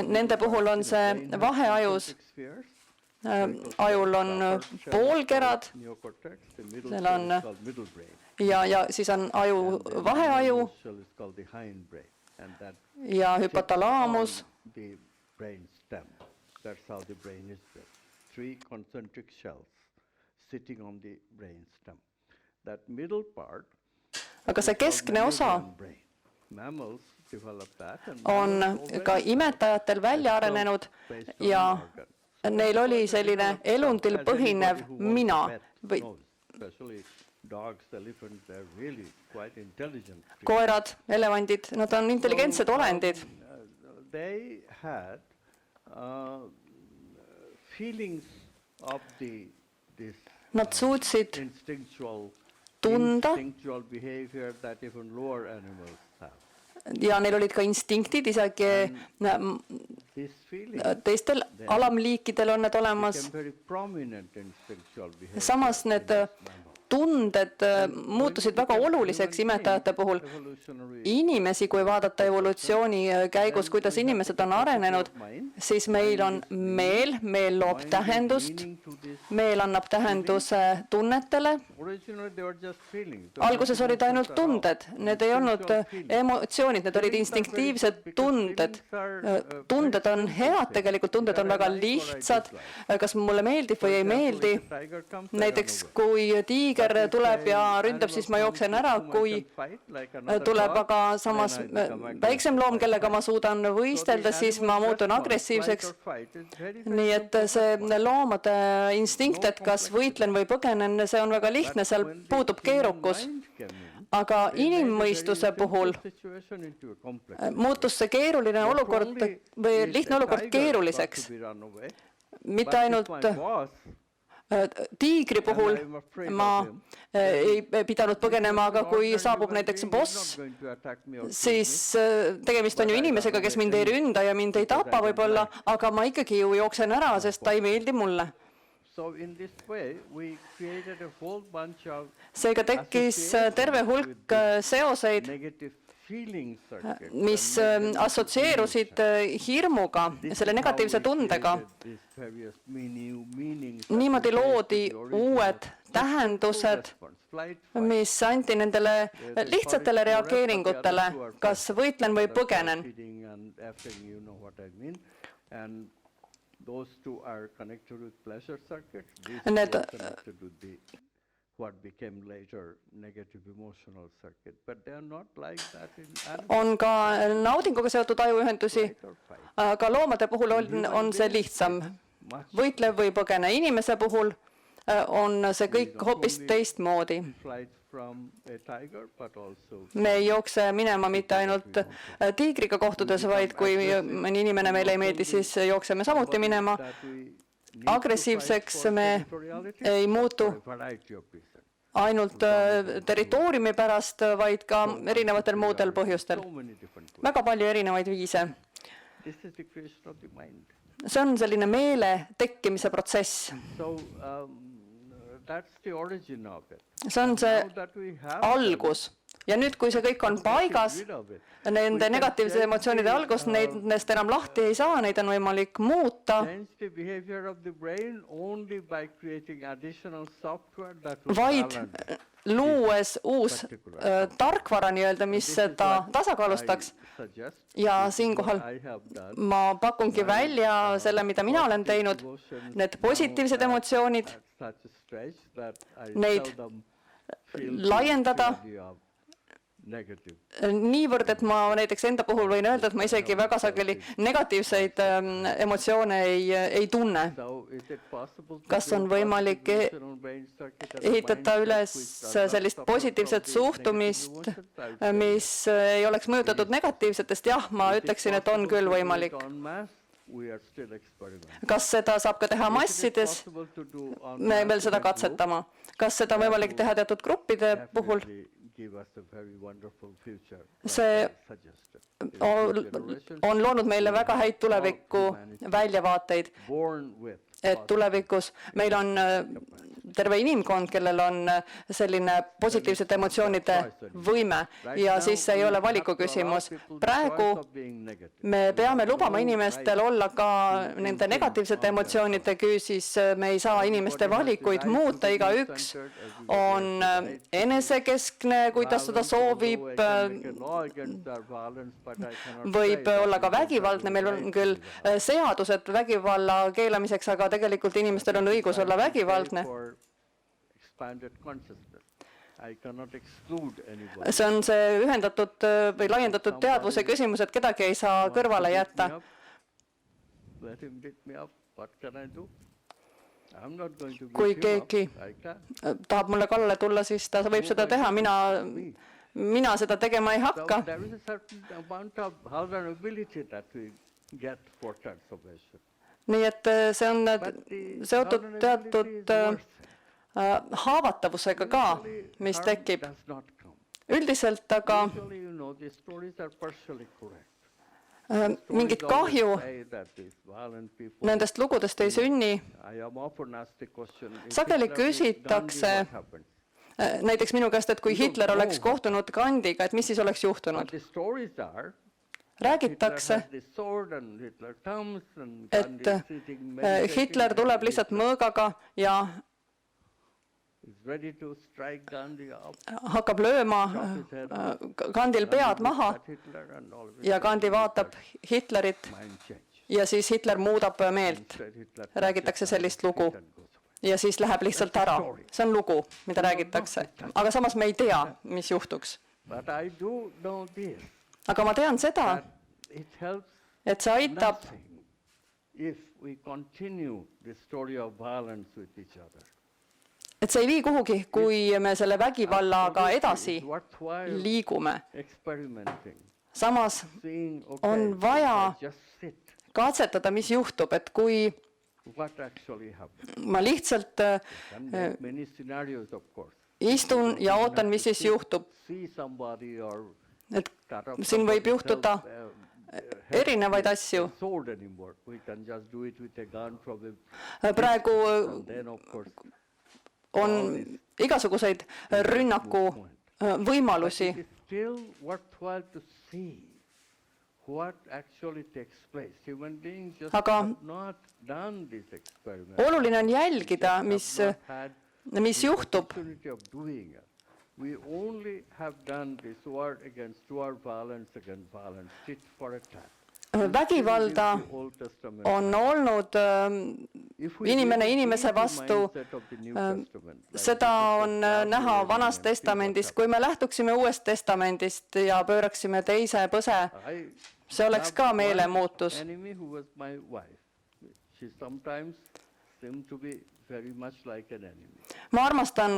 Nende puhul on see vaheajus. Ajul on poolkerad, seal on ja siis on aju vaheaju ja hüpotalaamus. That's how the brain is built. 3 concentric shells sitting on the brain stem. That middle part aga see keskne osa mammals develop that on ka imetajatel välja arenenud ja neil oli selline elundil põhinev mina või koerad, elevandid, nad on intelligentsed olendid. They had feelings of this nad suutsid tunda behavior that even lower animals have. Ja neil olid ka instinktid, isegi teistel alamliikidel on need olemas. Samas need tunded muutusid väga oluliseks imetajate puhul. Inimesi, kui vaadata evolutsiooni käigus, kuidas inimesed on arenenud, siis meil on meel loob tähendust, meel annab tähenduse tunnetele. Alguses olid ainult tunded, need ei olnud emotsioonid, need olid instinktiivsed tunded. Tunded on head tegelikult, tunded on väga lihtsad, kas mulle meeldib või ei meeldi. Näiteks kui tiiger tuleb ja ründab, siis ma jooksen ära, kui tuleb aga samas väiksem loom, kellega ma suudan võistelda, siis ma muutun agressiivseks. Nii et see loomade instinkt, et kas võitlen või põgenen, see on väga lihtne, seal puudub keerukus. Aga inimmõistuse puhul muutus see keeruline olukord või lihtne olukord keeruliseks. Mitte ainult tiigri puhul ma ei pidanud põgenema, aga kui saabub näiteks boss, siis tegemist on ju inimesega, kes mind ei ründa ja mind ei tapa võib-olla, aga ma ikkagi ju jooksen ära, sest ta ei meeldi mulle. Seega tekkis terve hulk seoseid, mis assotsieerusid hirmuga, selle negatiivse tundega. Niimoodi loodi uued tähendused, mis anti nendele lihtsatele reageeringutele, kas võitlen või põgenen. Need on ka naudinguga seotud ajuühendusi, aga loomade puhul on see lihtsam. Võitlev või põgene. Inimese puhul on see kõik hoopis teistmoodi. Me ei jookse minema mitte ainult tiigriga kohtudes, vaid kui mõni inimene meile ei meeldi, siis jookseme samuti minema. Agressiivseks me ei muutu ainult territooriumi pärast, vaid ka erinevatel muudel põhjustel. Väga palju erinevaid viise. See on selline meele tekkimise protsess. See on see algus. Ja nüüd, kui see kõik on paigas, nende negatiivse emotsioonide algus, nendest enam lahti ei saa, neid on võimalik muuta, vaid luues uus tarkvara nii-öelda, mis seda tasakaalustaks. Ja siinkohal ma pakungi välja selle, mida mina olen teinud, need positiivsed emotsioonid, neid laiendada niivõrd, et ma näiteks enda puhul võin öelda, et ma isegi väga sageli negatiivseid emotsioone ei tunne. Kas on võimalik ehitada üles sellist positiivset suhtumist, mis ei oleks mõjutatud negatiivsetest? Jah, ma ütleksin, et on küll võimalik. we are still experimenting. Kas seda saab ka teha If it is massides? possible to do on Me veel mass seda in a group, katsetama. Kas seda on võimalik teha teatud gruppide puhul? definitely give us a very wonderful future, See like I suggested. If this generation on loonud meile väga häid tuleviku väljavaateid, born with et tulevikus meil on terve inimkond, kellel on selline positiivsete emotsioonide võime ja siis see ei ole valiku küsimus. Praegu me peame lubama inimestel olla ka nende negatiivsete emotsioonide küüsis, me ei saa inimeste valikuid muuta, igaüks on enesekeskne, kuidas seda soovib, võib olla ka vägivaldne, meil on küll seadused vägivalla keelamiseks, aga tegelikult inimestel on õigus olla vägivaldne. See on see ühendatud või laiendatud teadvuse küsimus, et kedagi ei saa kõrvale jätta. Kui keegi tahab mulle kallale tulla, siis ta võib seda teha, mina seda tegema ei hakka. Nii et see on seotud teatud haavatavusega ka, mis tekib. Üldiselt aga mingit kahju nendest lugudest ei sünni. Sageli küsitakse näiteks minu käest, et kui Hitler oleks kohtunud Gandhiga, et mis siis oleks juhtunud? Räägitakse, et Hitler tuleb lihtsalt mõõgaga ja hakkab lööma Gandhil pead maha ja Gandhi vaatab Hitlerit ja siis Hitler muudab meelt. Räägitakse sellist lugu ja siis läheb lihtsalt ära. See on lugu, mida räägitakse. Aga samas me ei tea, mis juhtuks. Aga ma tean seda, et see aitab, et see ei vii kuhugi, kui me selle vägivallaga edasi liigume. Samas on vaja katsetada, mis juhtub, et kui ma lihtsalt istun ja ootan, mis siis juhtub. Et siin võib juhtuda erinevaid asju. Praegu on igasuguseid rünnaku võimalusi. Aga oluline on jälgida, mis juhtub. We only have done this war against war violence against violence, tit for a tat. Vägivalda on olnud inimene inimese vastu, seda on näha Vanas Testamendis. Kui me lähtuksime Uuest Testamendist ja pööraksime teise põse, see oleks ka meelemuutus. Ma armastan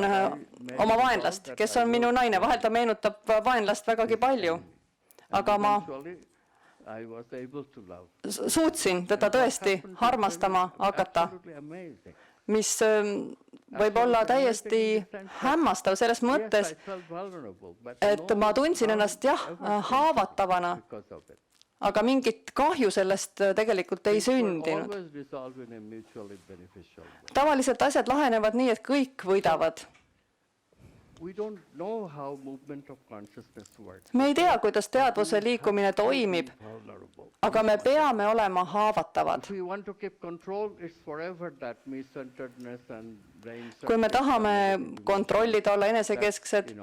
oma vaenlast, kes on minu naine. Vahel ta meenutab vaenlast vägagi palju, aga ma suutsin teda tõesti armastama hakata, mis võib olla täiesti hämmastav selles mõttes, et ma tundsin ennast haavatavana, aga mingit kahju sellest tegelikult ei sündinud. Tavaliselt asjad lahenevad nii, et kõik võidavad. Me ei tea, kuidas teadvuse liikumine toimib, aga me peame olema haavatavad. Kui me tahame kontrollida, olla enesekesksed,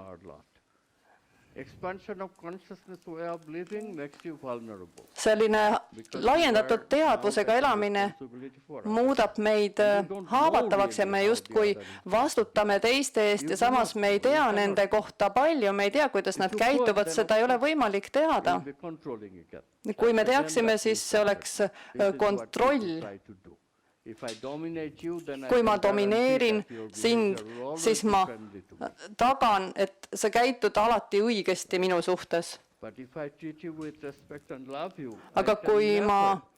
selline laiendatud teadvusega elamine muudab meid haavatavaks ja me justkui vastutame teiste eest ja samas me ei tea nende kohta palju, me ei tea, kuidas nad käituvad, seda ei ole võimalik teada. Kui me teaksime, siis see oleks kontroll. Kui ma domineerin sind, siis ma tagan, et sa käitud alati õigesti minu suhtes. Aga kui ma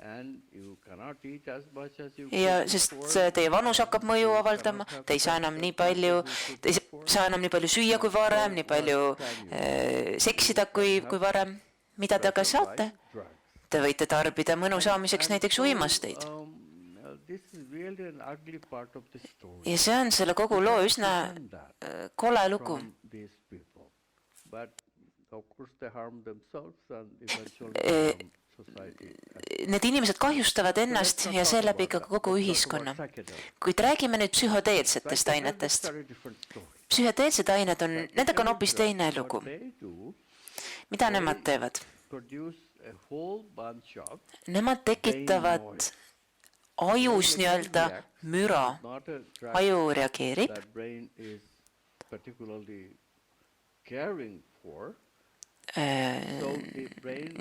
and you cannot eat as much as you ja could sest before. teie vanus hakkab mõju avaldama, te ei saa enam nii palju, te ei saa enam nii palju süüa kui varem, nii palju seksida kui varem. Mida te aga saate? Te võite tarbida mõnu saamiseks näiteks uimasteid. This is really an ugly part of the story. Ja see on selle kogu loo üsna kole lugu. From these people. But of course they harm themselves and eventually harm society. Need inimesed kahjustavad ennast ja seeläbi ka kogu ühiskonna. Kuid räägime nüüd psühhoteelsetest ainetest. Psühhoteelsed ained on, nendega on hoopis teine lugu. Mida nemad teevad? Nemad tekitavad ajus nii-öelda müra. Aju reageerib.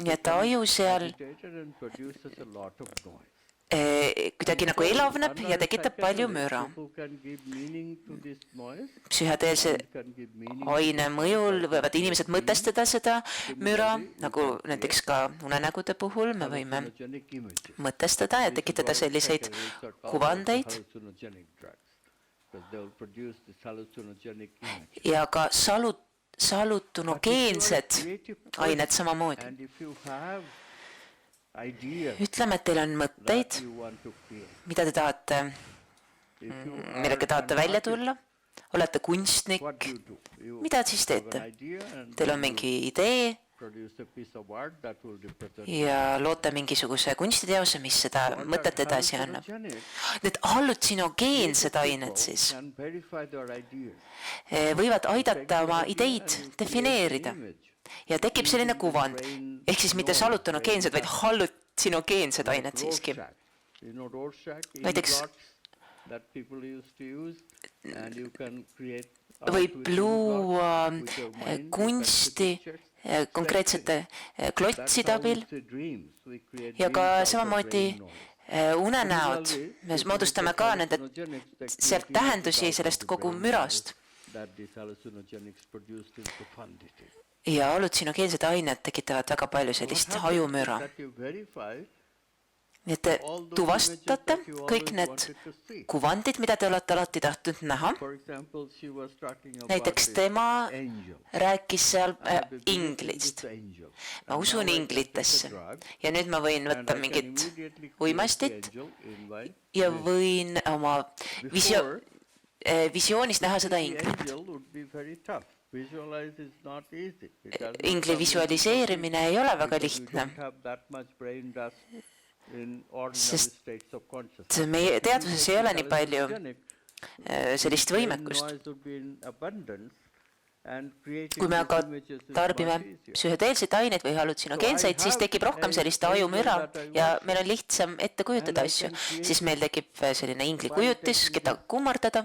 Nii et aju seal kuidagi nagu elavneb ja tekitab palju müra. Psühhoteelse aine mõjul võivad inimesed mõtestada seda müra, nagu näiteks ka unenägude puhul me võime mõtestada ja tekitada selliseid kuvandeid. Ja ka salutonogeensed ained samamoodi. Ütleme, et teil on mõtteid, mida te tahate, millega tahate välja tulla, olete kunstnik, mida siis teete? Teil on mingi idee ja loote mingisuguse kunstiteose, mis seda mõtet edasi annab. Need hallutsionogeensed ained siis võivad aidata oma ideid defineerida. Ja tekib selline kuvand, ehk siis mitte salutonogeensed, vaid hallutsionogeensed ained siiski. Näiteks võib luua kunsti konkreetsete klotside abil ja ka samamoodi unenäod. Me moodustame ka nende sealt tähendusi sellest kogu mürast. Ja hallutsionogeensed ained tekitavad väga palju sellist ajumüra. Nii et te tuvastate kõik need kuvandid, mida te olete alati tahtnud näha. Näiteks tema rääkis seal inglist. Ma usun inglitesse. Ja nüüd ma võin võtta mingit uimastit ja võin oma visioonis näha seda inglit. Ingli visualiseerimine ei ole väga lihtne, sest meie teadvuses ei ole nii palju sellist võimekust. Kui me aga tarbime psühhoteelseid aineid või hallutsionogeenseid, siis tekib rohkem sellist ajumüra ja meil on lihtsam ette kujutada asju. Siis meil tekib selline ingli kujutis, keda kummardada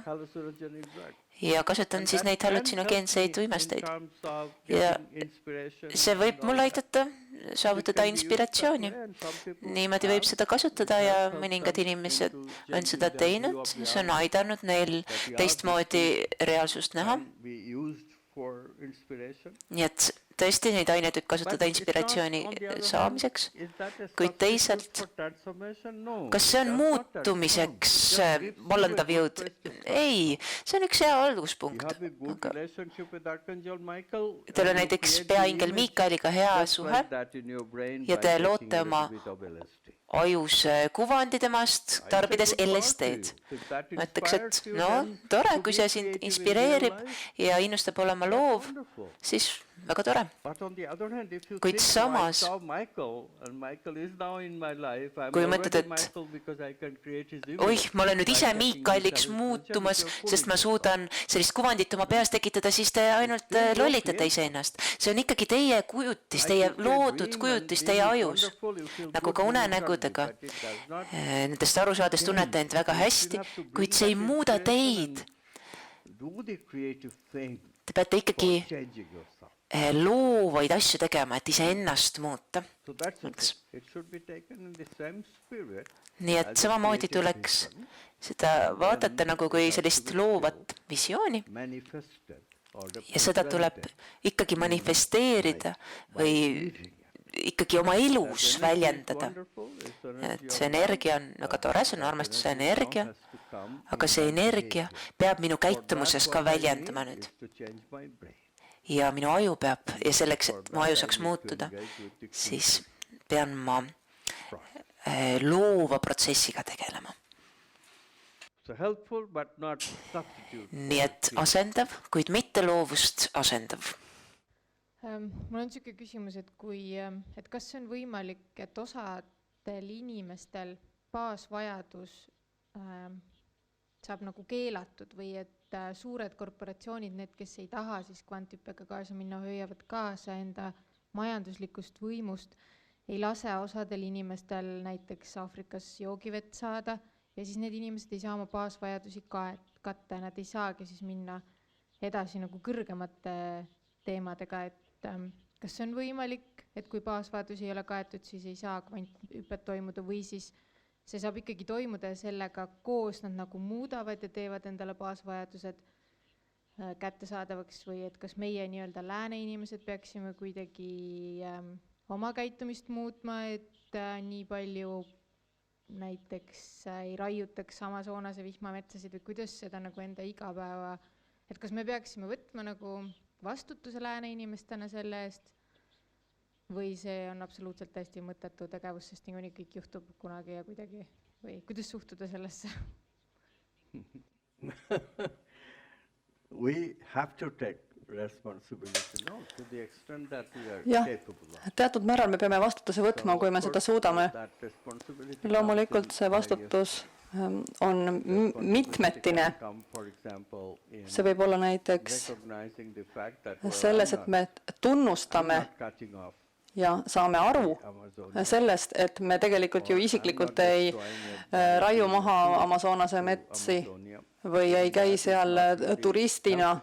ja kasutan siis neid hallutsionogeenseid uimesteid. Ja see võib mulle aidata saavutada inspiratsiooni. Niimoodi võib seda kasutada ja mõningad inimesed on seda teinud. See on aidanud neil teistmoodi reaalsust näha. Nii et tõesti neid aineid võib kasutada inspiratsiooni saamiseks, kuid teisalt, kas see on muutumiseks vallandav jõud? Ei, see on üks hea alguspunkt. Teil on näiteks peaingel Miikaeliga hea suhe ja te loote oma ajus kuvandi temast, tarbides LSD-d. Ma ütleks, et no tore, kui see sind inspireerib ja innustab olema loov, siis väga tore. Kuid samas, kui mõtled, et oih, ma olen nüüd ise Miikaeliks muutumas, sest ma suudan sellist kuvandit oma peas tekitada, siis te ainult lollitate iseennast. See on ikkagi teie kujutis, teie loodud kujutis teie ajus, nagu ka unenägudega. Nendest aru saades tunnete end väga hästi, kuid see ei muuda teid. Te peate ikkagi loovaid asju tegema, et iseennast muuta. Nii et samamoodi tuleks seda vaadata nagu kui sellist loovat visiooni ja seda tuleb ikkagi manifesteerida või ikkagi oma elus väljendada. Et see energia on väga tore, see on armastuse energia, aga see energia peab minu käitumuses ka väljendama nüüd. Ja minu aju peab, ja selleks, et mu aju saaks muutuda, siis pean ma loova protsessiga tegelema. Nii et asendav, kuid mitte loovust asendav. Mul on niisugune küsimus, et kas see on võimalik, et osadel inimestel baasvajadus saab nagu keelatud või et suured korporatsioonid, need, kes ei taha siis kvanthüppega kaasa minna, hoiavad kaasa enda majanduslikust võimust, ei lase osadel inimestel näiteks Aafrikas joogivett saada ja siis need inimesed ei saa oma baasvajadusi katta ja nad ei saagi siis minna edasi nagu kõrgemate teemadega, et kas see on võimalik, et kui baasvajadus ei ole kaetud, siis ei saa kvanthüppet toimuda või siis see saab ikkagi toimuda ja sellega koos nad nagu muudavad ja teevad endale baasvajadused kättesaadavaks või et kas meie nii-öelda lääne inimesed peaksime kuidagi oma käitumist muutma, et nii palju näiteks ei raiutaks Amazonase vihmametsasid või kuidas seda nagu enda igapäeva, et kas me peaksime võtma nagu vastutuse lääne inimestena selle eest või see on absoluutselt täiesti mõttetu tegevus, sest niikuinii kõik juhtub kunagi ja kuidagi või kuidas suhtuda sellesse? We have to take responsibility to the extent that we are capable of. Teatud määral me peame vastutuse võtma, kui me seda suudame. Loomulikult see vastutus on mitmetine. See võib olla näiteks selles, et me tunnustame ja saame aru sellest, et me tegelikult ju isiklikult ei raiu maha Amazonase metsi või ei käi seal turistina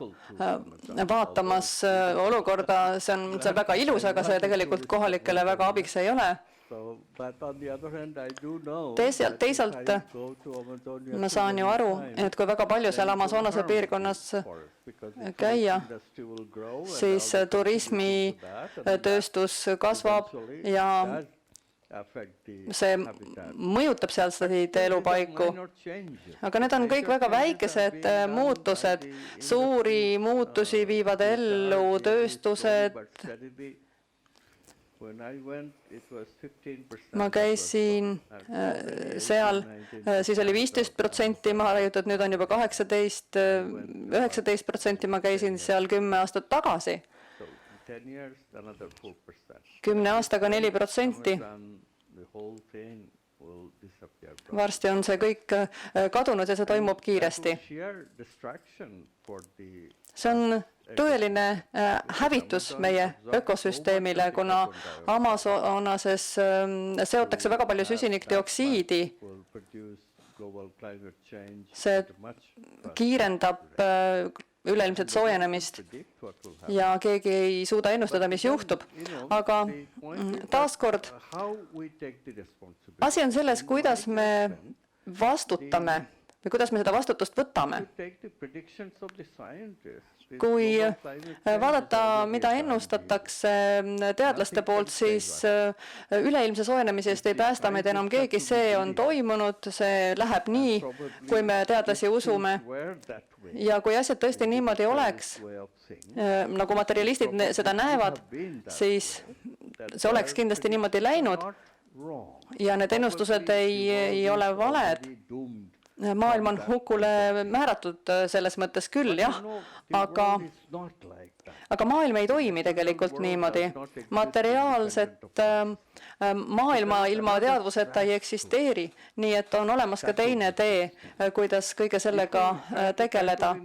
vaatamas olukorda, see on väga ilus, aga see tegelikult kohalikele väga abiks ei ole. Teisalt ma saan ju aru, et kui väga palju seal Amazonase piirkonnas käia, siis turismitööstus kasvab ja see mõjutab sealseid elupaiku. Aga need on kõik väga väikesed muutused, suuri muutusi viivad ellu tööstused. Ma käisin seal, siis oli 15% maha raiutud, nüüd on juba 18, 19% ma käisin seal 10 aastat tagasi. 10 aastaga 4%. Varsti on see kõik kadunud ja see toimub kiiresti. See on tõeline hävitus meie ökosüsteemile, kuna Amazonases seotakse väga palju süsinikdioksiidi. See kiirendab üleilmset soojenemist ja keegi ei suuda ennustada, mis juhtub. Aga taaskord, asi on selles, kuidas me vastutame või kuidas me seda vastutust võtame. Kui vaadata, mida ennustatakse teadlaste poolt, siis üleilmse soojenemise eest ei päästa meid enam keegi, see on toimunud, see läheb nii, kui me teadlasi usume. Ja kui asjad tõesti niimoodi oleks, nagu materialistid seda näevad, siis see oleks kindlasti niimoodi läinud ja need ennustused ei ole valed. Maailm on hukule määratud selles mõttes küll, jah, aga maailm ei toimi tegelikult niimoodi. Materiaalset maailma ilma teadvuseta ei eksisteeri, nii et on olemas ka teine tee, kuidas kõige sellega tegeleda.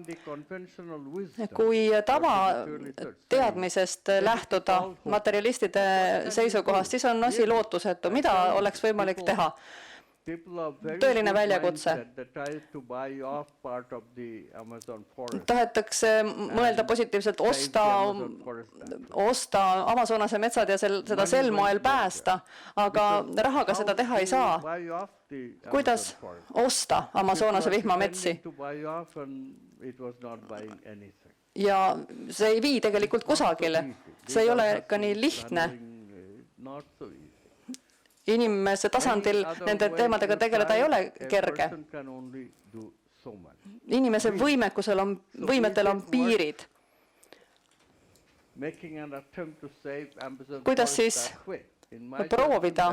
Kui tavateadmisest lähtuda materialistide seisukohast, siis on asi lootusetu. Mida oleks võimalik teha? Tõeline väljakutse. Tahetakse mõelda positiivselt, osta Amazonase metsad ja seda sel moel päästa, aga rahaga seda teha ei saa. Kuidas osta Amazonase vihmametsi? Ja see ei vii tegelikult kusagile. See ei ole ka nii lihtne. not so easy. Inimese tasandil nende teemadega tegeleda ei ole kerge. Inimese võimetel on piirid. Kuidas siis proovida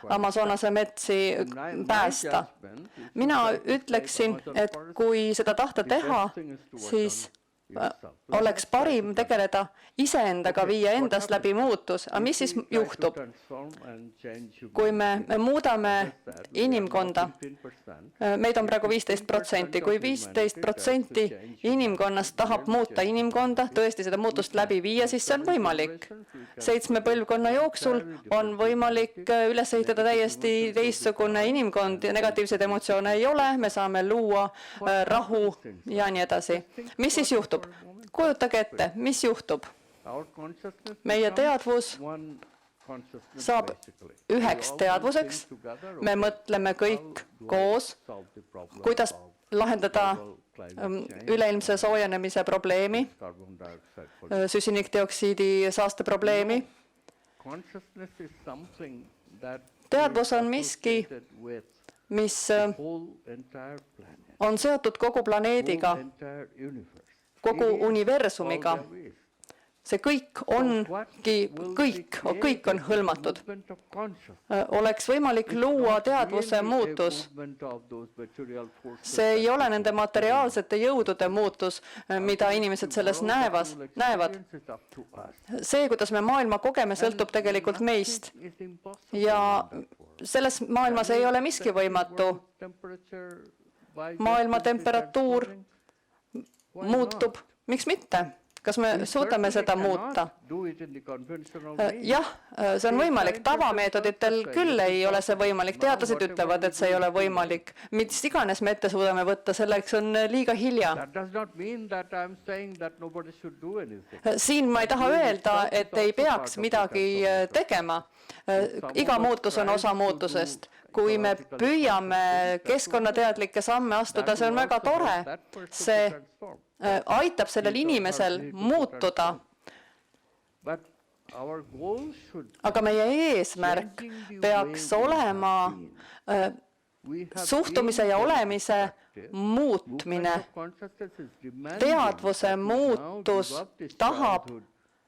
Amazonase metsi päästa? Mina ütleksin, et kui seda tahta teha, siis oleks parim tegeleda iseendaga, viia endast läbi muutus. Aga mis siis juhtub? Kui me muudame inimkonda, meid on praegu 15%, kui 15% inimkonnast tahab muuta inimkonda, tõesti seda muutust läbi viia, siis see on võimalik. 7 põlvkonna jooksul on võimalik üles ehitada täiesti teistsugune inimkond ja negatiivseid emotsioone ei ole, me saame luua rahu ja nii edasi. Mis siis juhtub? Kujutage ette, mis juhtub? Meie teadvus saab üheks teadvuseks. Me mõtleme kõik koos, kuidas lahendada üleilmse soojenemise probleemi, süsinikdioksiidi saaste probleemi. Teadvus on miski, mis on seotud kogu planeediga, kogu universumiga. See kõik on hõlmatud. Oleks võimalik luua teadvuse muutus. See ei ole nende materiaalsete jõudude muutus, mida inimesed selles näevad. See, kuidas me maailma kogeme, sõltub tegelikult meist. Ja selles maailmas ei ole miski võimatu. Maailma temperatuur muutub. Miks mitte? Kas me suudame seda muuta? Jah, see on võimalik. Tavameetoditel küll ei ole see võimalik. Teadlased ütlevad, et see ei ole võimalik. Mis iganes me ette suudame võtta, selleks on liiga hilja. Siin ma ei taha öelda, et ei peaks midagi tegema. Iga muutus on osa muutusest. Kui me püüame keskkonnateadlikke samme astuda, see on väga tore. See aitab sellel inimesel muutuda. Aga meie eesmärk peaks olema suhtumise ja olemise muutmine. Teadvuse muutus tahab,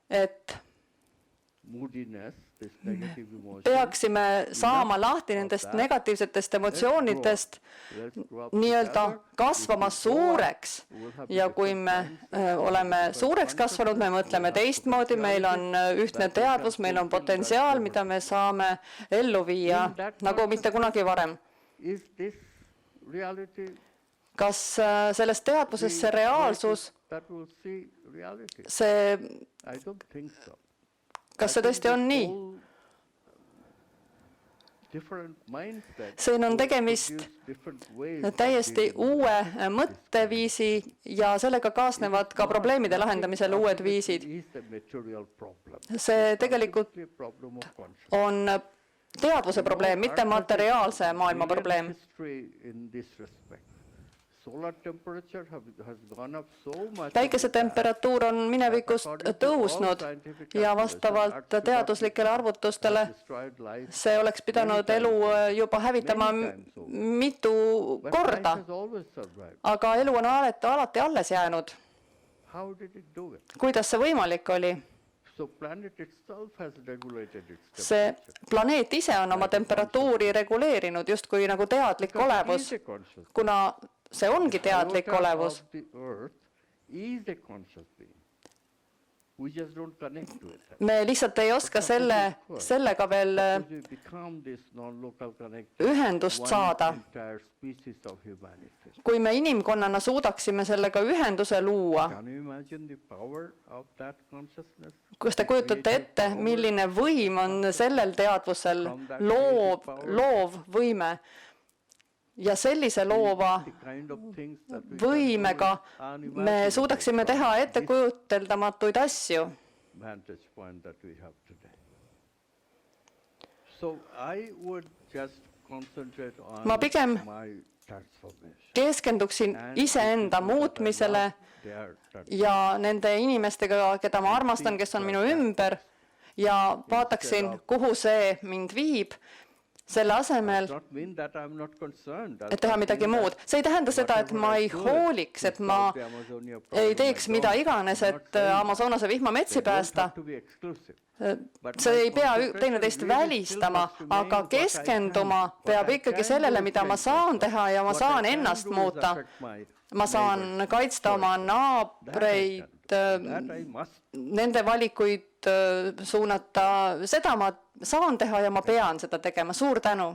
et peaksime saama lahti nendest negatiivsetest emotsioonidest, nii-öelda kasvama suureks. Ja kui me oleme suureks kasvanud, me mõtleme teistmoodi, meil on ühtne teadvus, meil on potentsiaal, mida me saame ellu viia, nagu mitte kunagi varem. Kas sellest teadvusest see reaalsus, kas see tõesti on nii? Siin on tegemist täiesti uue mõtteviisi ja sellega kaasnevad ka probleemide lahendamisel uued viisid. See tegelikult on teadvuse probleem, mitte materiaalse maailma probleem. Päikese temperatuur on minevikust tõusnud ja vastavalt teaduslikele arvutustele see oleks pidanud elu juba hävitama mitu korda, aga elu on alati alles jäänud. Kuidas see võimalik oli? See planeet ise on oma temperatuuri reguleerinud justkui nagu teadlik olevus, kuna see ongi teadlik olevus. Me lihtsalt ei oska sellega veel ühendust saada. Kui me inimkonnana suudaksime sellega ühenduse luua, kas te kujutate ette, milline võim on sellel teadvusel, loov võime? Ja sellise loova võimega me suudaksime teha ettekujuteldamatuid asju. Ma pigem keskenduksin iseenda muutmisele ja nende inimestega, keda ma armastan, kes on minu ümber, ja vaataksin, kuhu see mind viib, selle asemel, et teha midagi muud. See ei tähenda seda, et ma ei hooliks, et ma ei teeks mida iganes, et Amazonase vihmametsi päästa. See ei pea teineteist välistama, aga keskenduma peab ikkagi sellele, mida ma saan teha ja ma saan ennast muuta. Ma saan kaitsta oma naabreid, nende valikuid suunata. Seda ma saan teha ja ma pean seda tegema. Suur tänu!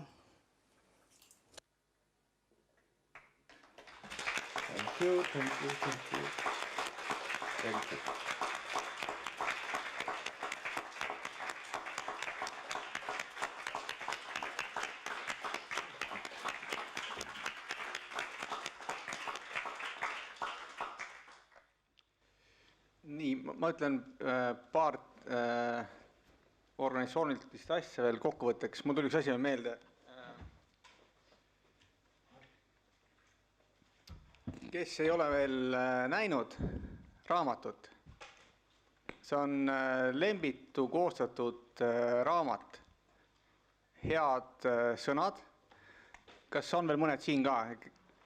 Nii, ma ütlen paar organisatsioonilist asja veel kokkuvõtteks. Mul tuli üks asi meelde. Kes ei ole veel näinud raamatut, see on Lembitu koostatud raamat. Head sõnad. Kas on veel mõned siin ka?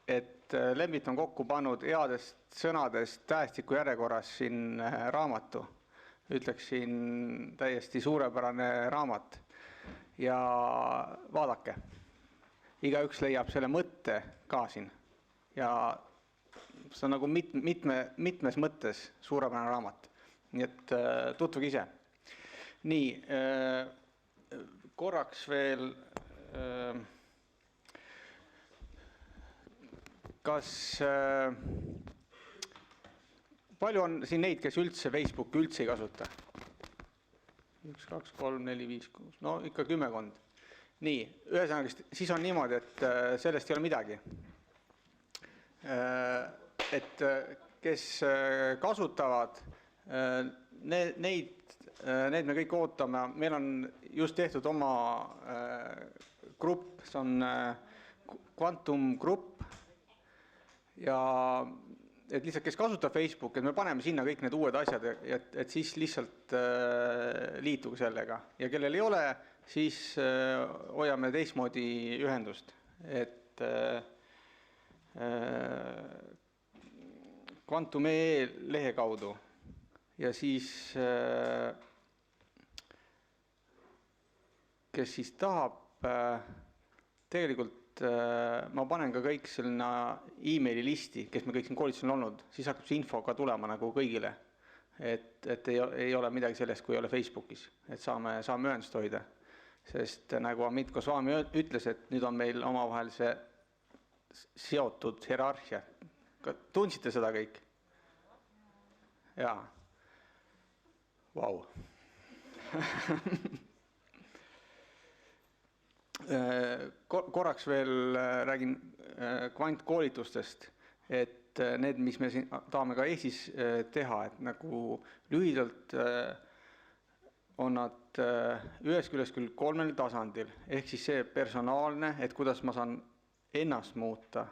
Et Lembit on kokku pannud headest sõnadest tähestiku järjekorras siin raamatu. Ütleksin täiesti suurepärane raamat. Ja vaadake, igaüks leiab selle mõtte ka siin. Ja see on nagu mitmes mõttes suurepärane raamat. Nii et tutvuge ise. Nii, korraks veel... Kas palju on siin neid, kes üldse Facebooki üldse ei kasuta? 1, 2, 3, 4, 5, 6, no ikka 10. Nii, ühesõnaga, siis on niimoodi, et sellest ei ole midagi. Et kes kasutavad, neid me kõik ootame. Meil on just tehtud oma grupp, see on Quantum Grupp. Ja et lihtsalt, kes kasutab Facebook, et me paneme sinna kõik need uued asjad, et siis lihtsalt liituge sellega. Ja kellel ei ole, siis hoiame teistmoodi ühendust. Et Quantum.ee lehe kaudu. Ja siis, kes siis tahab, tegelikult ma panen ka kõik selline e-maili listi, kes me kõik siin koolitusel on olnud, siis hakkab see info ka tulema nagu kõigile. Et ei ole midagi sellest, kui ei ole Facebookis, et saame ühendust hoida. Sest nagu Amit Goswami ütles, et nüüd on meil omavahel see seotud hierarhia. Tundsite seda kõik? Jaa. Vau. Korraks veel räägin kvantkoolitustest, et need, mis me siin tahame ka Eestis teha, et nagu lühidalt on nad ühes küljest küll 3 tasandil, ehk siis see personaalne, et kuidas ma saan ennast muuta,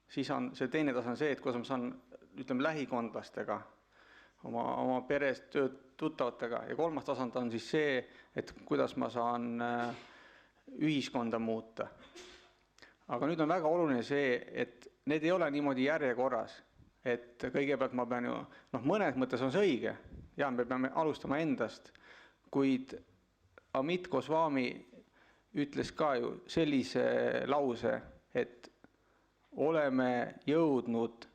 siis on see teine tasand see, et kuidas ma saan, ütleme, lähikondlastega, oma perest tuttavatega, ja 3. tasand on siis see, et kuidas ma saan ühiskonda muuta. Aga nüüd on väga oluline see, et need ei ole niimoodi järjekorras, et kõigepealt ma pean ju, mõnes mõttes on see õige, ja me peame alustama endast, kuid Amit Goswami ütles ka ju sellise lause, et oleme jõudnud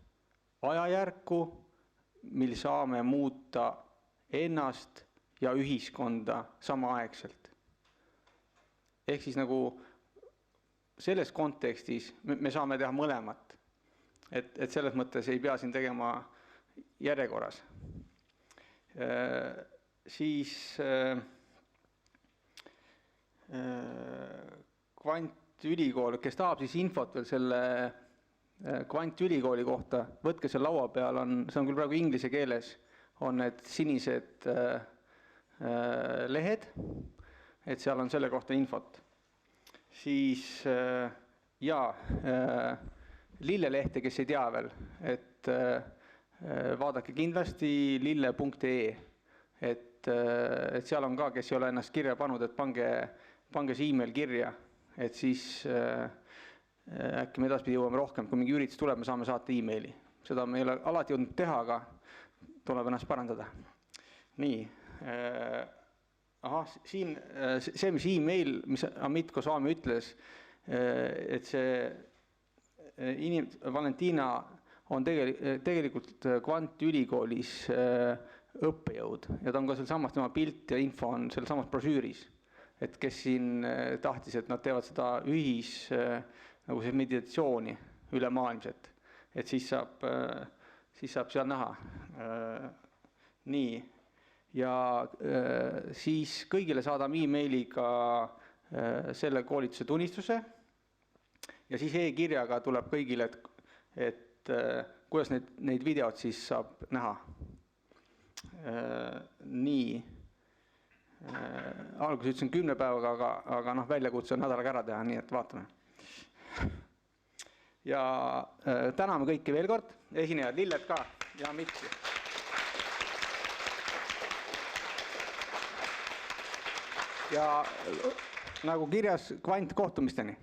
ajajärku, mil saame muuta ennast ja ühiskonda samaaegselt. Ehk siis nagu selles kontekstis me saame teha mõlemat. Et selles mõttes ei pea siin tegema järjekorras. Siis Kvantülikool, kes tahab siis infot veel selle Kvantülikooli kohta, võtke seal laua peal, see on küll praegu inglise keeles, on need sinised lehed, et seal on selle kohta infot. Siis lillelehte, kes ei tea veel, et vaadake kindlasti lille.ee, et et seal on ka, kes ei ole ennast kirja pannud, et pange see email kirja, et siis äkki me edaspidi jõuame rohkem, kui mingi üritus tuleb, me saame saata emaili. Seda me ei ole alati jõudnud teha, aga tuleb ennast parandada. Nii, siin see, mis email, mis Amit Goswami ütles, et see Valentina on tegelikult Kvantülikoolis õppejõud ja ta on ka seal samas, tema pilt ja info on seal samas brošüüris. Et kes siin tahtis, et nad teevad seda nagu see meditatsiooni ülemaailmselt, et siis saab seal näha. Nii, ja siis kõigile saadame emailiga selle koolituse tunnistuse ja siis e-kirjaga tuleb kõigile, et kuidas neid videod siis saab näha. Nii, alguses ütlesin 10 päevaga, aga väljakutse on nädalaga ära teha, nii et vaatame. Ja täname kõiki veel kord, esinejad Lillet ka ja Mitsi. Ja nagu kirjas kvantkohtumisteni.